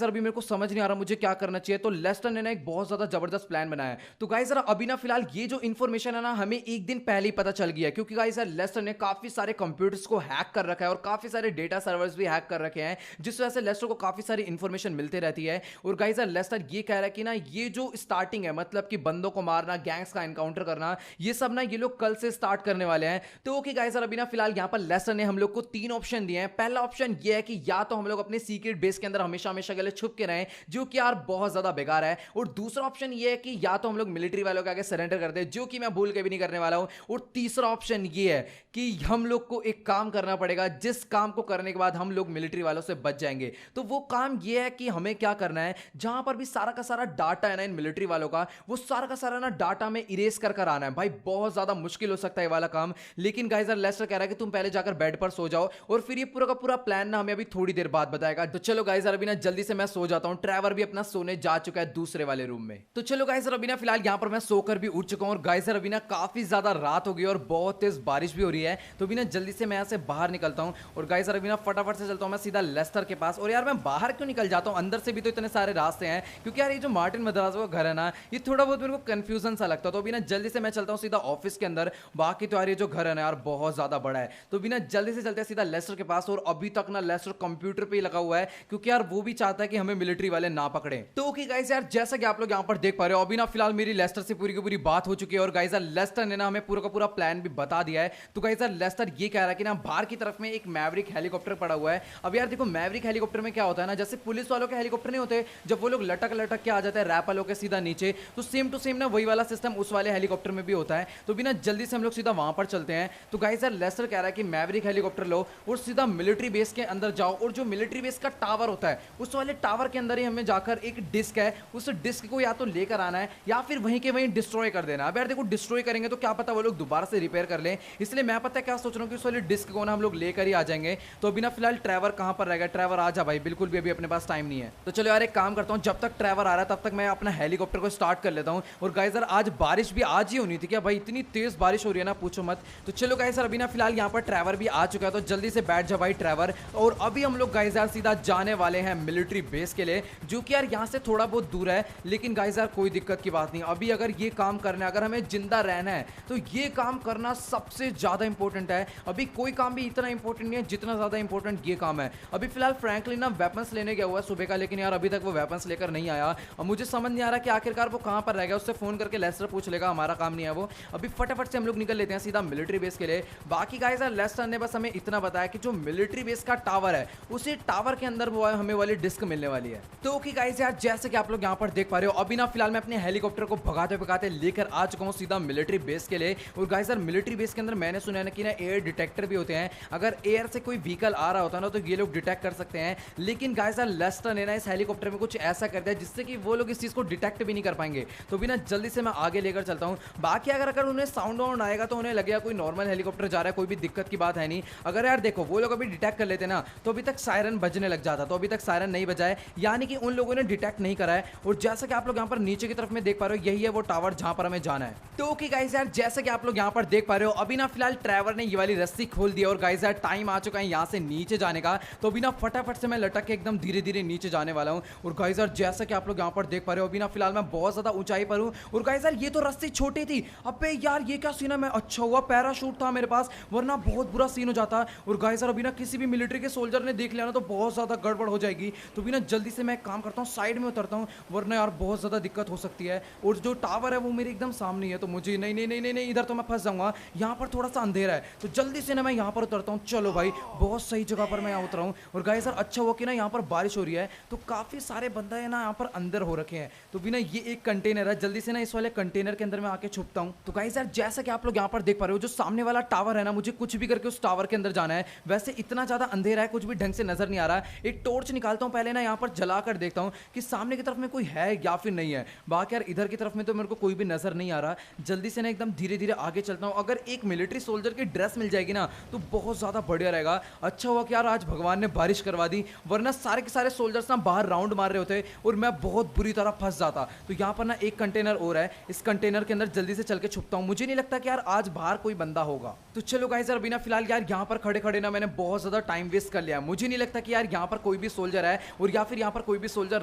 सर, अभी मेरे को समझ नहीं आ रहा मुझे क्या करना चाहिए। तो लेस्टर ने ना एक बहुत ज्यादा जबरदस्त प्लान बनाया है। तो गाइस सर, अभी ना फिलहाल ये जो इंफॉर्मेशन है ना, हमें एक दिन पहले ही पता चल गया है, क्योंकि गाइस सर, लेस्टर ने काफी सारे कंप्यूटर्स को हैक कर रखा है और काफी सारे डेटा सर्वर्स भी हैक कर रखे हैं, जिस वजह से लेस्टर को काफी सारी इंफॉर्मेशन मिलती रहती है। और गाइस सर, लेस्टर ये कह रहा है कि ना ये जो स्टार्टिंग है, मतलब कि बंदों को मारना, गैंग्स का एनकाउंटर करना, ये सब ना ये लोग कल से स्टार्ट करने वाले हैं। तो ओके गाइस सर, अभी ना फिलहाल यहाँ पर लेस्टर ने हम लोग को 3 ऑप्शन दिए हैं। पहला ऑप्शन ये है कि या तो हम लोग अपने सीक्रेट बेस के अंदर हमेशा हमेशा के लिए छुप के रहें, जो कि यार बहुत ज्यादा बेकार बेकार है। और दूसरा ऑप्शन ये है कि या तो हम लोग मिलिट्री वालों के आगे सरेंडर कर दे, जो कि मैं भूल के भी नहीं करने वाला हूं। और तीसरा ऑप्शन ये है कि हम लोग को एक काम करना पड़ेगा, जिस काम को करने के बाद हम लोग मिलिट्री वालों से बच जाएंगे। तो वो काम ये है कि हमें क्या करना है, जहां पर भी सारा का सारा डाटा है ना इन मिलिट्री वालों का, वो सारा का सारा ना डाटा में इरेज कर आना है। भाई बहुत ज्यादा मुश्किल हो सकता है ये वाला काम, लेकिन गाइस लेस्टर कह रहा है कि तुम पहले जाकर बेड पर सो जाओ और फिर ये पूरा का पूरा प्लान ना हमें अभी थोड़ी देर बाद बताएगा। तो चलो गाइस अभी ना जल्दी से मैं सो जाता हूं। ट्रेवर भी अपना सोने जा चुका है दूसरे वाले रूम में। तो चलो गाइस अभी ना फिलहाल यहां पर मैं सोकर भी उठ चुका हूं। और गाइस अभी ना काफी ज्यादा रात हो गई और बहुत तेज बारिश भी हो रही है। तो अभी ना जल्दी से मैं यहां से बाहर निकलता हूं। और गाइस अभी ना फटाफट से चलता हूं मैं सीधा लेस्टर के पास। और यार मैं बाहर क्यों निकल जाता हूं, अंदर से भी तो इतने सारे रास्ते हैं, क्योंकि यार ये जो मार्टिन मद्राजो का घर है ना, ये थोड़ा बहुत मेरे को कंफ्यूजन सा लगता है। तो अभी ना जल्दी से मैं चलता हूं सीधा ऑफिस के अंदर। बाकी तो यार ये जो घर है ना यार बहुत ज्यादा बड़ा है। तो अभी ना जल्दी से चलते हैं सीधा लेस्टर के पास। और अभी तक ना लेस्टर कंप्यूटर पे ही लगा हुआ है, क्योंकि यार वो भी चाहता है कि हमें मिलिट्री वाले ना पकड़े। तो ओके गाइस यार जैसा कि आप लोग यहां पर देख पा रहे हो, अभी ना फिलहाल मेरी लेस्टर से पूरी की पूरी बात हो चुकी है। और गाइस यार लेस्टर ने ना हमें पूरा का पूरा प्लान भी बता दिया है। तो गाइस यार लेस्टर ये कह रहा है कि ना बाहर की तरफ में एक मैवरिक हेलीकॉप्टर पड़ा हुआ है। अब यार देखो मैवरिक हेलीकॉप्टर में क्या होता है ना, जैसे पुलिस वालों के हेलीकॉप्टर नहीं होते जब वो लोग लटक लटक के आ जाते हैं रैप वालों के सीधा नीचे, तो सेम टू सेम ना वही वाला सिस्टम उस वाले हेलीकॉप्टर में भी होता है। तो बिना जल्दी से हम लोग सीधा वहां पर चलते हैं। तो गाइस यार लेस्टर कह रहा है कि मैवरिक हेलीकॉप्टर लो और सीधा मिलिट्री बेस के अंदर जाओ। और जो मिलिट्री बेस का टावर होता है उस वाले टावर के अंदर ही हमें जाकर एक डिस्क है, उस डिस्क को या तो लेकर आना है या फिर वहीं के वहीं डिस्ट्रॉय कर देना। अब यार देखो डिस्ट्रॉय करेंगे तो क्या पता वो लोग दोबारा से रिपेयर कर लें, इसलिए मैं पता है क्या सोच रहा हूँ कि उस वाले डिस्क को ना हम लोग लेकर ही आ जाएंगे। तो अभी ना फिलहाल ट्रेवर कहां पर रहेगा, ट्रेवर आ जा भाई, बिल्कुल भी अभी अपने पास टाइम नहीं है। तो चलो यार एक काम करता हूं, जब तक ट्रेवर आ रहा है तब तक मैं अपना हेलीकॉप्टर को स्टार्ट कर लेता हूं। और गाइस यार आज बारिश भी आज ही होनी थी क्या भाई, इतनी तेज बारिश हो रही है ना पूछो मत। तो चलो गाइस यार अभी ना फिलहाल यहाँ पर ट्रेवर भी आ चुका है, तो जल्दी से बैठ जा भाई ट्रेवर। और अभी हम लोग गाइस यार सीधा जाने वाले हैं मिलिट्री बेस के लिए, जो कि यार यहाँ से थोड़ा बहुत दूर है। लेकिन गाइस यार कोई दिक्कत की बात नहीं, अभी अगर ये काम करना है, अगर हमें जिंदा रहना है तो ये काम करना सबसे ज्यादा इंपॉर्टेंट है। अभी कोई काम भी इतना इंपॉर्टेंट नहीं है जितना ज्यादा इंपॉर्टेंट ये काम है। अभी फिलहाल फ्रैंकलिन ना वेपन्स लेने गया हुआ है सुबह का, लेकिन यार अभी तक वो वेपन्स लेकर नहीं आया। अब मुझे समझ नहीं आ रहा कि आखिरकार वो कहां पर रह गया। उससे फोन करके लेस्टर पूछ लेगा, हमारा काम नहीं है वो। अभी फटाफट से हम लोग निकल लेते हैं सीधा मिलिट्री बेस के लिए। बाकी गाइस यार लेस्टर ने बस हमें इतना बताया कि जो मिलिट्री बेस का टावर है उसी टावर के अंदर वो हमें वाली डिस्क मिलने वाली है। तो ओके गाइस यार जैसे कि आप लोग यहाँ पर देख पा रहे हो, अभी ना फिलहाल मैं अपने हेलीकॉप्टर को भगाते भगाते लेकर आ चुका हूँ सीधा मिलिट्री बेस के लिए। और गाइस यार मिलिट्री बेस के अंदर मैंने सुना है ना कि ना एयर डिटेक्टर भी होते हैं, अगर एयर से कोई व्हीकल आ रहा होता है ना तो ये लोग डिटेक्ट कर सकते हैं। लेकिन गाइस यार लेस्टर ने ना इस हेलीकॉप्टर में कुछ ऐसा कर दिया जिससे कि वो लोग इस चीज को डिटेक्ट भी नहीं कर पाएंगे। तो बिना जल्दी से मैं आगे लेकर चलता हूँ। बाकी अगर उन्हें साउंड वाउंड आएगा तो उन्हें लगेगा कोई नॉर्मल हेलीकॉप्टर जा रहा है, कोई भी दिक्कत की बात है नहीं। अगर यार देखो वो लोग अभी डिटेक्ट कर लेते ना तो अभी तक सायरन बजने लग जाता, तो अभी तक सायरन नहीं बजा है, यानी कि उन लोगों ने डिटेक्ट नहीं करा है। और जैसा कि आप लोग यहाँ पर नीचे की तरफ में देख पा रहे हो, यही है वो टावर जहां पर हमें जाना है। तो ओके गाइस यार जैसा कि आप लोग यहाँ पर देख पा रहे हो, अभी ना फिलहाल ट्रेवर ने ये वाली रस्सी खोल दी और गाइस यार टाइम आ चुका है यहाँ से नीचे जाने का। तो अभी ना फटाफट से मैं लटक के एकदम धीरे धीरे नीचे जाने वाला हूँ। और गाइस यार जैसा कि आप लोग यहाँ पर देख पा रहे हो, अभी ना फिलहाल मैं बहुत ज्यादा ऊंचाई पर हूँ। और गाइस यार ये तो रस्सी छोटी थी, अबे यार ये क्या सीन है, मैं अच्छा हुआ पैराशूट था मेरे पास, वरना बहुत बुरा सीन हो जाता। और गाइस यार अभी ना किसी भी मिलिट्री के सोल्जर ने देख लिया ना तो बहुत ज्यादा गड़बड़ हो जाएगी। तो भी ना जल्दी से मैं काम करता हूँ, साइड में उतरता हूँ, वरना यार बहुत ज्यादा दिक्कत हो सकती है। और जो टावर है वो मेरे एकदम सामने है, तो मुझे नहीं नहीं नहीं नहीं नहीं इधर तो मैं फंस जाऊंगा, यहाँ पर थोड़ा सा अंधेरा है। तो जल्दी से ना मैं यहाँ पर उतरता हूँ। चलो भाई बहुत सही जगह पर मैं यहाँ उतरा हूँ। और गाइस यार अच्छा हुआ कि ना यहाँ पर बारिश हो रही है, तो काफी सारे बंदे है ना यहाँ पर अंदर हो रखे हैं। तो भी ना ये एक कंटेनर है, जल्दी से ना इस वाले कंटेनर के अंदर मैं आके छुपता हूँ। तो गाइस यार जैसा कि आप लोग यहाँ पर देख पा रहे हो, जो सामने वाला टावर है ना, मुझे कुछ भी करके उस टावर के अंदर जाना है। वैसे इतना ज्यादा अंधेरा है, कुछ भी ढंग से नजर नहीं आ रहा है। एक टॉर्च निकालता हूँ पहले ना, यहाँ पर जलाकर देखता हूँ कि सामने की तरफ में कोई है या फिर नहीं है। बाकी यार इधर की तरफ में तो मेरे को कोई भी नजर नहीं आ रहा। जल्दी से ना एकदम धीरे धीरे आगे चलता हूँ। अगर एक मिलिट्री सोल्जर की ड्रेस मिल जाएगी ना तो बहुत ज्यादा बढ़िया रहेगा। अच्छा हुआ कि यार आज भगवान ने बारिश करवा दी, वरना सारे के सारे सोल्जर्स ना बाहर राउंड मार रहे होते और मैं बहुत बुरी तरह फंस जाता। तो यहाँ पर ना एक कंटेनर और है, इस कंटेनर के अंदर जल्दी से चल के छुपता हूँ। मुझे नहीं लगता कि यार आज बाहर कोई बंदा होगा। तो चलो गाइस यार बिना फिलहाल यार यहाँ पर खड़े खड़े ना मैंने बहुत ज्यादा टाइम वेस्ट कर लिया। मुझे नहीं लगता कि यार यहाँ पर कोई भी सोल्जर है और या फिर यहाँ पर कोई भी सोल्जर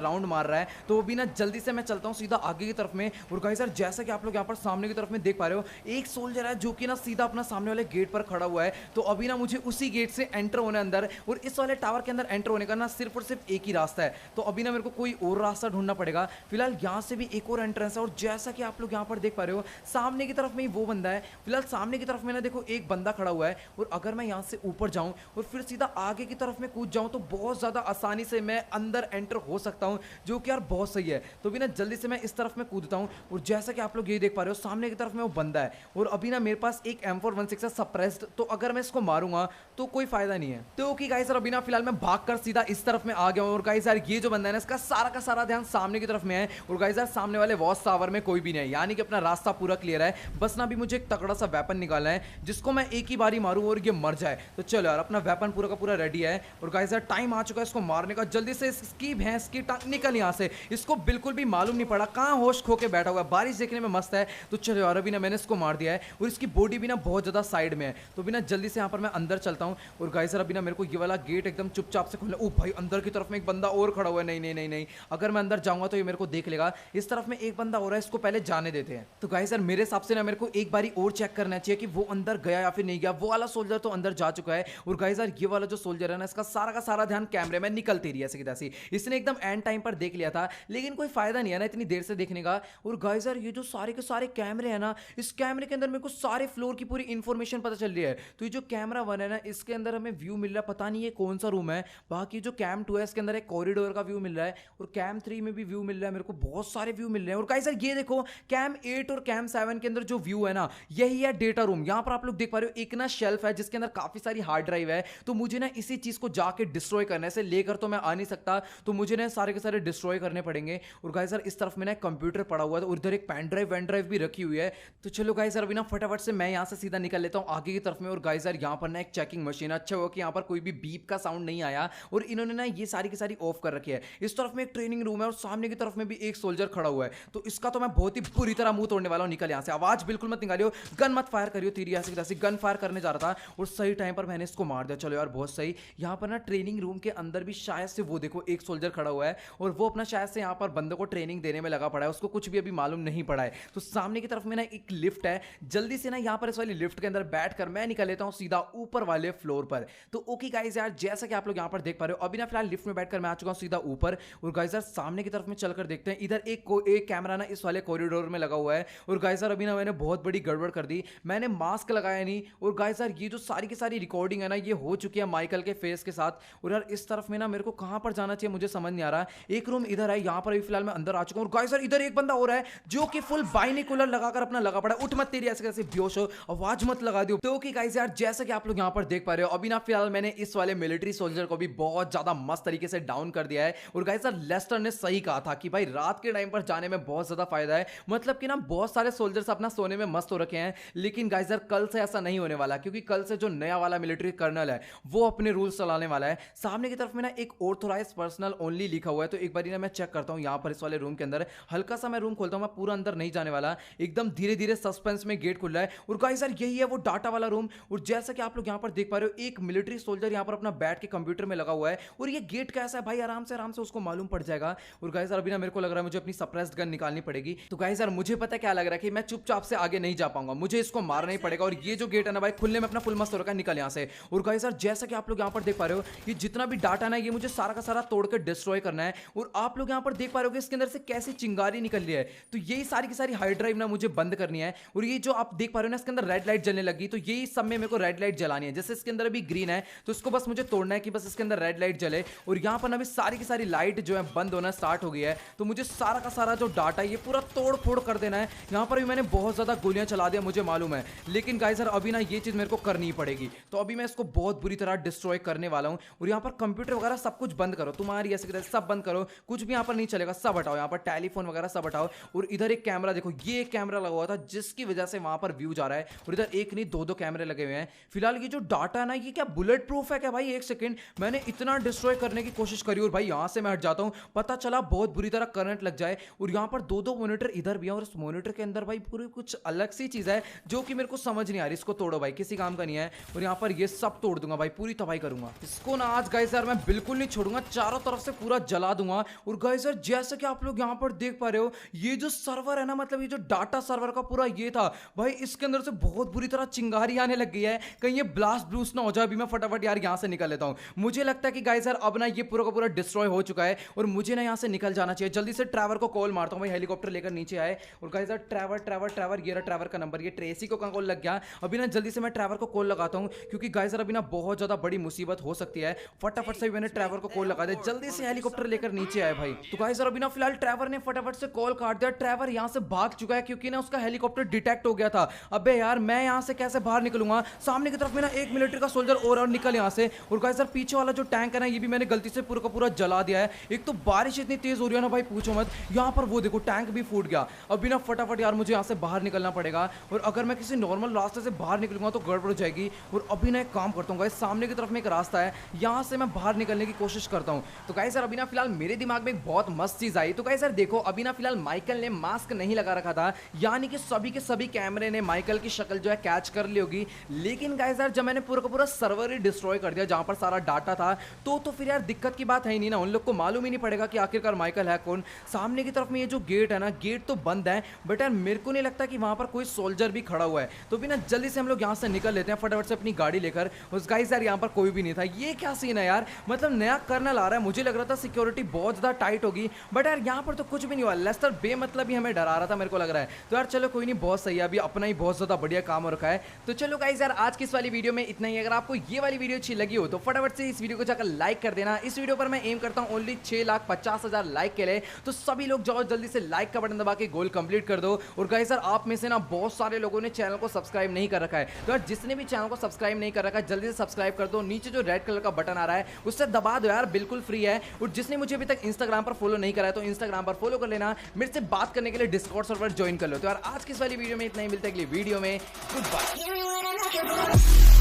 राउंड मार रहा है। तो वो भी ना जल्दी से मैं चलता हूँ सीधा आगे की तरफ में। और गाइस यार जैसा कि आप लोग यहाँ पर सामने की तरफ में देख पा रहे हो, एक सोल्जर है जो कि ना सीधा अपना सामने वाले गेट पर खड़ा हुआ है। तो अभी ना मुझे उसी गेट से एंटर होने अंदर, और इस वाले टावर के अंदर एंटर होने का ना सिर्फ और सिर्फ एक ही रास्ता है। तो अभी ना मेरे को कोई और रास्ता ढूंढना पड़ेगा। फिलहाल यहाँ से भी एक और एंट्रेंस है, और जैसा कि आप लोग यहाँ पर देख पा रहे हो, सामने की तरफ में ही वो बंदा है। फिलहाल सामने की तरफ में ना देखो एक बंदा खड़ा हुआ है, और अगर मैं यहाँ से ऊपर जाऊँ और फिर सीधा आगे की तरफ में कूद जाऊँ तो बहुत ज़्यादा आसानी से मैं अंदर एंटर हो सकता हूँ, जो कि यार बहुत बहुत सही है। तो भी ना जल्दी से मैं इस तरफ में कूदता हूँ और जैसा कि आप लोग ये देख पा रहे हो सामने की तरफ में वो बंदा है और अभी ना मेरे पास एक M416 है सप्रेस्ड, तो अगर मैं इसको मारूंगा तो कोई फायदा नहीं है। तो ओके गाइस, अभी ना फिलहाल मैं भागकर सीधा इस तरफ में आ गया हूँ और गाइस यार ये जो बंदा है ना इसका सारा का सारा ध्यान सामने की तरफ में है और गाइस यार सामने वाले वॉच टावर में कोई भी नहीं है, यानी कि अपना रास्ता पूरा क्लियर है। बस ना अभी मुझे एक तगड़ा सा वेपन निकालना है जिसको मैं एक ही बारी मारूं और ये मर जाए। तो चलो यार अपना वेपन पूरा का पूरा रेडी है और गाइस यार टाइम आ चुका है इसको मारने का। जल्दी से इसकी भैंस की टांग निकल यहाँ से, इसको बिल्कुल भी मालूम नहीं पड़ा कहाँ होश खो के बैठा हुआ है। बारिश देखने में मस्त है। तो चलो यार अभी ना मैंने इसको मार दिया है और इसकी बॉडी भी ना बहुत ज्यादा साइड में है। तो बिना जल्दी से यहाँ पर मैं अंदर चलता हूँ और गाइस यार अभी ना मेरे को ये वाला गेट एकदम चुपचाप से खोलना। ओ भाई अंदर की तरफ में एक बंदा और खड़ा हुआ है। नहीं नहीं नहीं नहीं, अगर मैं अंदर जाऊंगा तो ये मेरे को देख लेगा। इस तरफ में एक बंदा और है, इसको पहले जाने देते हैं। तो गाइस यार मेरे हिसाब से ना मेरे को एक बारी और चेक करना चाहिए कि वो अंदर गया या फिर नहीं गया। वो वाला सोल्जर तो अंदर जा चुका है और गाइस यार ये वाला जो सोल्जर है ना इसका सारा का सारा ध्यान कैमरे में निकलती रही ऐसे की तैसी। इसने एकदम एंड टाइम पर देख लिया था, लेकिन कोई फायदा नहीं है ना इतनी देर से देखने का। और गाइस यार ये जो सारे के सारे कैमरे हैं ना, इस कैमरे के अंदर मेरे को सारे फ्लोर की पूरी इंफॉर्मेशन पता चल रही है। तो ये जो कैमरा 1 है ना इसके अंदर हमें व्यू मिल रहा है, पता नहीं ये कौन सा रूम है। बाकी जो कैम 2 है इसके अंदर एक कॉरिडोर का व्यू मिल रहा है और कैम 3 में भी व्यू मिल रहा है। मेरे को बहुत सारे व्यू मिल रहे हैं। और गाइस यार ये देखो कैम 8 और कैम 7 के अंदर जो व्यू है ना यही है डेटा रूम। यहां पर आप लोग देख पा रहे हो एक ना शेल्फ है जिसके अंदर काफी सारी हार्ड ड्राइव है। तो मुझे ना इसी चीज को जाके डिस्ट्रॉय करना है, इसे लेकर तो मैं आ नहीं सकता, तो मुझे ना सारे के सारे डिस्ट्रॉय करने पड़ेंगे। और गाइस यार इस तरफ में ना कंप्यूटर पड़ा हुआ है और इधर एक पेन ड्राइव वैन ड्राइव भी रखी हुई है। तो चलो गाइस यार अभी ना फटाफट से मैं यहां से सीधा निकल लेता हूं आगे की तरफ में। और गाइस यार यहां पर ना एक चेकिंग मशीन, अच्छा हुआ कि यहां पर कोई भी बीप का साउंड नहीं आया और इन्होंने ना ये सारी की सारी ऑफ कर रखी है। इस तरफ में एक ट्रेनिंग रूम है और सामने की तरफ में भी एक सोल्जर खड़ा हुआ है। तो इसका तो मैं बहुत ही बुरी तरह मुंह तोड़ने वाला हूं। निकल यहां से, आवाज बिल्कुल मत निकालियो, गन मत फायर करियो। तेरी ऐसी तरह से गन फायर करने जा रहा था और सही टाइम पर मैंने इसको मार दिया। चलो यार बहुत सही। यहां पर ना ट्रेनिंग रूम के अंदर भी शायद से वो देखो एक सोल्जर खड़ा हुआ है और वो अपना शायद से यहां पर बंदे को ट्रेनिंग देने में लगा पड़ा है, उसको कुछ भी अभी मालूम नहीं पड़ा है। तो सामने की तरफ में ना एक लिफ्ट है, जल्दी से ना यहां पर इस वाली लिफ्ट के अंदर बैठकर मैं निकल लेता हूं सीधा ऊपर वाले फ्लोर पर। तो ओके गाइस यार जैसा कि आप लोग यहां पर देख पा रहे हो अभी ना फिलहाल लिफ्ट में बैठकर मैं आ चुका हूं सीधा ऊपर। और गाइस यार सामने की तरफ में चलकर देखते हैं, इधर एक कैमरा ना इस वाले कॉरिडोर में लगा हुआ है। और गाइस यार अभी ना मैंने बहुत बड़ी गड़बड़ कर दी, मैंने मास्क लगाया नहीं। और गाइस यार ये जो सारी की सारी रिकॉर्डिंग है ना ये हो चुकी है माइकल के फेस के साथ। और यार इस तरफ में ना मेरे को कहां पर जाना चाहिए मुझे समझ नहीं आ रहा। एक रूम इधर है, यहां पर अभी फिलहाल मैं अंदर आ चुका हूं। और गाइस यार इधर एक बंदा और है जो कि फुल बाइनोकुलर लगाकर अपना लगा पड़ा है। उठ मत तेरी ऐसे कैसे बेहोश हो, आवाज मत लगा दियो। तो ओके गाइस यार जैसा कि आप लोग यहां पर देख पा रहे हो अभी ना फिलहाल मैंने इस वाले मिलिट्री सोल्जर को भी बहुत ज्यादा मस्त तरीके से डाउन कर दिया है। और गाइस यार लेस्टर ने सही कहा था कि भाई रात के टाइम पर जाने में बहुत ज्यादा फायदा है। मतलब कि ना बहुत सारे सोल्जर्स अपना सोने में मस्त हो रखे हैं, लेकिन गाइस यार कल से ऐसा नहीं होने वाला, क्योंकि कल से जो नया वाला मिलिट्री कर्नल है वो अपने रूल्स चलाने वाला है। सामने की तरफ में ना एक ऑथोराइज्ड पर्सनल ओनली लिखा हुआ है। तो एक बार ना मैं चेक करता हूं यहां पर इस वाले रूम के अंदर। हल्का सा मैं रूम खोलता हूं, मैं पूरा अंदर नहीं जाने वाला, एकदम धीरे धीरे सस्पेंस में गेट खुल रहा है। और गाइस यार यही है वो डाटा वाला रूम। और जैसा कि आप लोग यहां पर देख पा रहे हो एक मिलिट्री सोल्जर यहां पर अपना बैठ के कंप्यूटर में लगा हुआ है। और ये गेट कैसा है भाई, आराम से उसको मालूम पड़ जाएगा। और गाइस यार अभी ना मेरे को लग रहा है मुझे अपनी सप्रेस्ड गन निकालनी पड़ेगी। तो गाइस यार मुझे पता क्या लग रहा है कि मैं चुपचाप से आगे नहीं जा पाऊंगा, मुझे इसको मारना ही पड़ेगा। और ये जो गेट है ना भाई खुलने में अपना फुल मस्त हो रखा है, निकल यहां से। और गाइस यार जैसा कि आप लोग यहां पर देख पा रहे हो ये जितना भी डाटा ना ये मुझे सारा का सारा तोड़कर डिस्ट्रॉय करना है। और आप लोग यहां पर देख पा रहे हो इसके अंदर से कैसी चिंगारी निकल रही है। तो यही सारी की सारी हार्ड ड्राइव ना मुझे बंद करनी है। और ये जो आप देख पा रहे हो ना इसके अंदर रेड लाइट जलने लगी, तो यही सब में मेरे को रेड लाइट जलानी है। जैसे इसके अंदर अभी ग्रीन है तो इसको बस मुझे तोड़ना है कि बस इसके अंदर रेड लाइट जले। और यहां पर अभी सारी की सारी लाइट जो है बंद होना स्टार्ट हो गई है। तो मुझे सारा का सारा जो डाटा ये पूरा तोड़ फोड़ कर देना है। यहां पर भी मैंने बहुत ज्यादा गोलियां चला दिया मुझे मालूम है, लेकिन गाइस यार अभी ना ये चीज मेरे को करनी ही पड़ेगी। तो अभी मैं इसको बहुत बुरी तरह डिस्ट्रॉय करने वाला हूं। और यहां पर कंप्यूटर वगैरह सब कुछ बंद करो, तुम्हारी ऐसे सब बंद करो, कुछ भी यहां पर नहीं चलेगा, सब हटाओ। यहां पर टेलीफोन वगैरह सब हटाओ। और इधर एक कैमरा देखो, ये एक कैमरा लगा हुआ था जिसकी वजह से वहां पर व्यू जा रहा है। और इधर एक नहीं दो कैमरे लगे हुए हैं। फिलहाल ये जो डाटा है ना ये क्या बुलेट प्रूफ है क्या भाई? एक सेकंड, मैंने इतना डिस्ट्रॉय करने की कोशिश करी और भाई यहां से मैं हट जाता हूं, पता चला बहुत बुरी तरह करंट लग जाए। और यहां पर दो मॉनिटर इधर भी है और इस मॉनिटर के अंदर भाई पूरी कुछ अलग सी चीज है जो कि मेरे को समझ नहीं आ रही। इसको तोड़ो भाई, किसी काम का नहीं है। और यहां पर ये सब तोड़ दूंगा भाई, पूरी तबाही करूंगा इसको ना आज गाइस यार, मैं बिल्कुल नहीं छोड़ूंगा, चारों तरफ से पूरा जला दूंगा। और गाइस यार जैसे कि आप लोग यहां पर देख पा रहे हो ये जो सर्वर है ना, मतलब ये जो डाटा सर्वर का पूरा ये था भाई, इसके अंदर से बहुत बुरी तरह चिंगारी आने लग गई है। कहीं ये ब्लास्ट ब्लूस्ट ना हो जाए। अभी मैं फटाफट यार यहां से निकल लेता हूं। मुझे लगता है कि गाइस यार अब ना ये पूरा का पूरा डिस्ट्रॉय हो चुका है और मुझे ना यहां से निकल जाना चाहिए। जल्दी से ट्रैवर को कॉल मारता हूं भाई, हेलीकॉप्टर लेकर नीचे आए। और गाइस यार ट्रैवर ट्रैवर ट्रैवर, ये रहा ट्रैवर का नंबर, ये ट्रेसी को कहां कॉल लग गया। अभी ना जल्दी से मैं ट्रैवर को कॉल लगाता हूं क्योंकि गाइस यार अभी ना बहुत ज्यादा बड़ी मुसीबत हो सकती है। फटाफट से मैंने ट्रैवर को कॉल लगा दिया, जल्दी से हेलीकॉप्टर लेकर नीचे आए भाई। तो गाइस यार अभी ना फिलहाल ट्रेवर ने फटाफट से कॉल काट दिया। ट्रेवर यहाँ से भाग चुका है क्योंकि ना उसका हेलीकॉप्टर डिटेक्ट हो गया था। अबे यार मैं यहाँ से कैसे बाहर निकलूंगा? सामने की तरफ में ना एक मिलिट्री का सोल्जर और निकल यहाँ से। और गाइस यार पीछे वाला जो टैंक है ना ये भी मैंने गलती से पूरा का पूरा जला दिया है। एक तो बारिश इतनी तेज हो रही है ना भाई पूछो मत। यहाँ पर वो देखो टैंक भी फूट गया। अभी ना फटाफट यार मुझे यहाँ से बाहर निकलना पड़ेगा और अगर मैं किसी नॉर्मल रास्ते से बाहर निकलूंगा तो गड़बड़ हो जाएगी। और अभी ना एक काम करता हूँ गाइस, सामने की तरफ में एक रास्ता है, यहाँ से मैं बाहर निकलने की कोशिश करता हूँ। तो गाइस यार अभी ना फिलहाल मेरे दिमाग में एक बहुत मस्त चीज आई। तो गाइस यार देखो अभी ना फिलहाल माइकल ने मास्क नहीं लगा रखा था, यानी कि सभी के सभी कैमरे ने माइकल की शक्ल जो है कैच कर ली होगी। लेकिन गाइस यार जब मैंने पूरा का पूरा सर्वर ही डिस्ट्रॉय कर दिया जहां पर सारा डाटा था तो फिर यार दिक्कत की बात है ही नहीं ना। उन लोग को मालूम ही नहीं पड़ेगा कि आखिरकार माइकल है कौन। सामने की तरफ में ये जो गेट है ना, गेट तो बंद है बट यार मेरे को नहीं लगता कि वहां पर कोई सोल्जर भी खड़ा हुआ है। तो भी ना जल्दी से हम लोग यहाँ से निकल लेते हैं फटाफट से अपनी गाड़ी लेकर। उस गाइस यार यहाँ पर कोई भी नहीं था। ये क्या सीन है यार, मतलब नया कर्नल आ रहा है, मुझे लग रहा था सिक्योरिटी बहुत ज्यादा टाइट होगी बट यार यहाँ पर तो कुछ भी नहीं हुआ। लेस्टर बेमतलब ही हमें डरा रहा था मेरे को लग रहा है। तो यार चलो कोई नहीं, बहुत सही है, अभी अपना ही बहुत ज्यादा बढ़िया काम हो रखा है। तो चलो गाइस यार आज की इस वाली वीडियो में इतना ही। अगर आपको ये वाली वीडियो अच्छी लगी हो तो फटाफट से इस वीडियो को जाकर लाइक कर देना। इस वीडियो पर मैं एम करता हूँ ओनली 6,50,000 लाइक के लिए। तो सभी लोग जाओ जल्दी से लाइक का बटन दबा के गोल कंप्लीट कर दो। और गाइस यार आप में से ना बहुत सारे लोगों ने चैनल को सब्सक्राइब नहीं कर रखा है, तो यार जिसने भी चैनल को सब्सक्राइब नहीं कर रखा है जल्दी से सब्सक्राइब कर दो। नीचे जो रेड कलर का बटन आ रहा है उससे दबा दो यार, बिल्कुल फ्री है। और जिसने मुझे अभी तक इंस्टाग्राम पर फॉलो नहीं करा है तो इंस्टाग्राम पर फॉलो कर लेना। मेरे से बात करने के लिए डिस्कॉर्ड सर्वर ज्वाइन कर लो। तो यार आज की इस वाली वीडियो में इतना ही, मिलता है अगली वीडियो में। Good bye.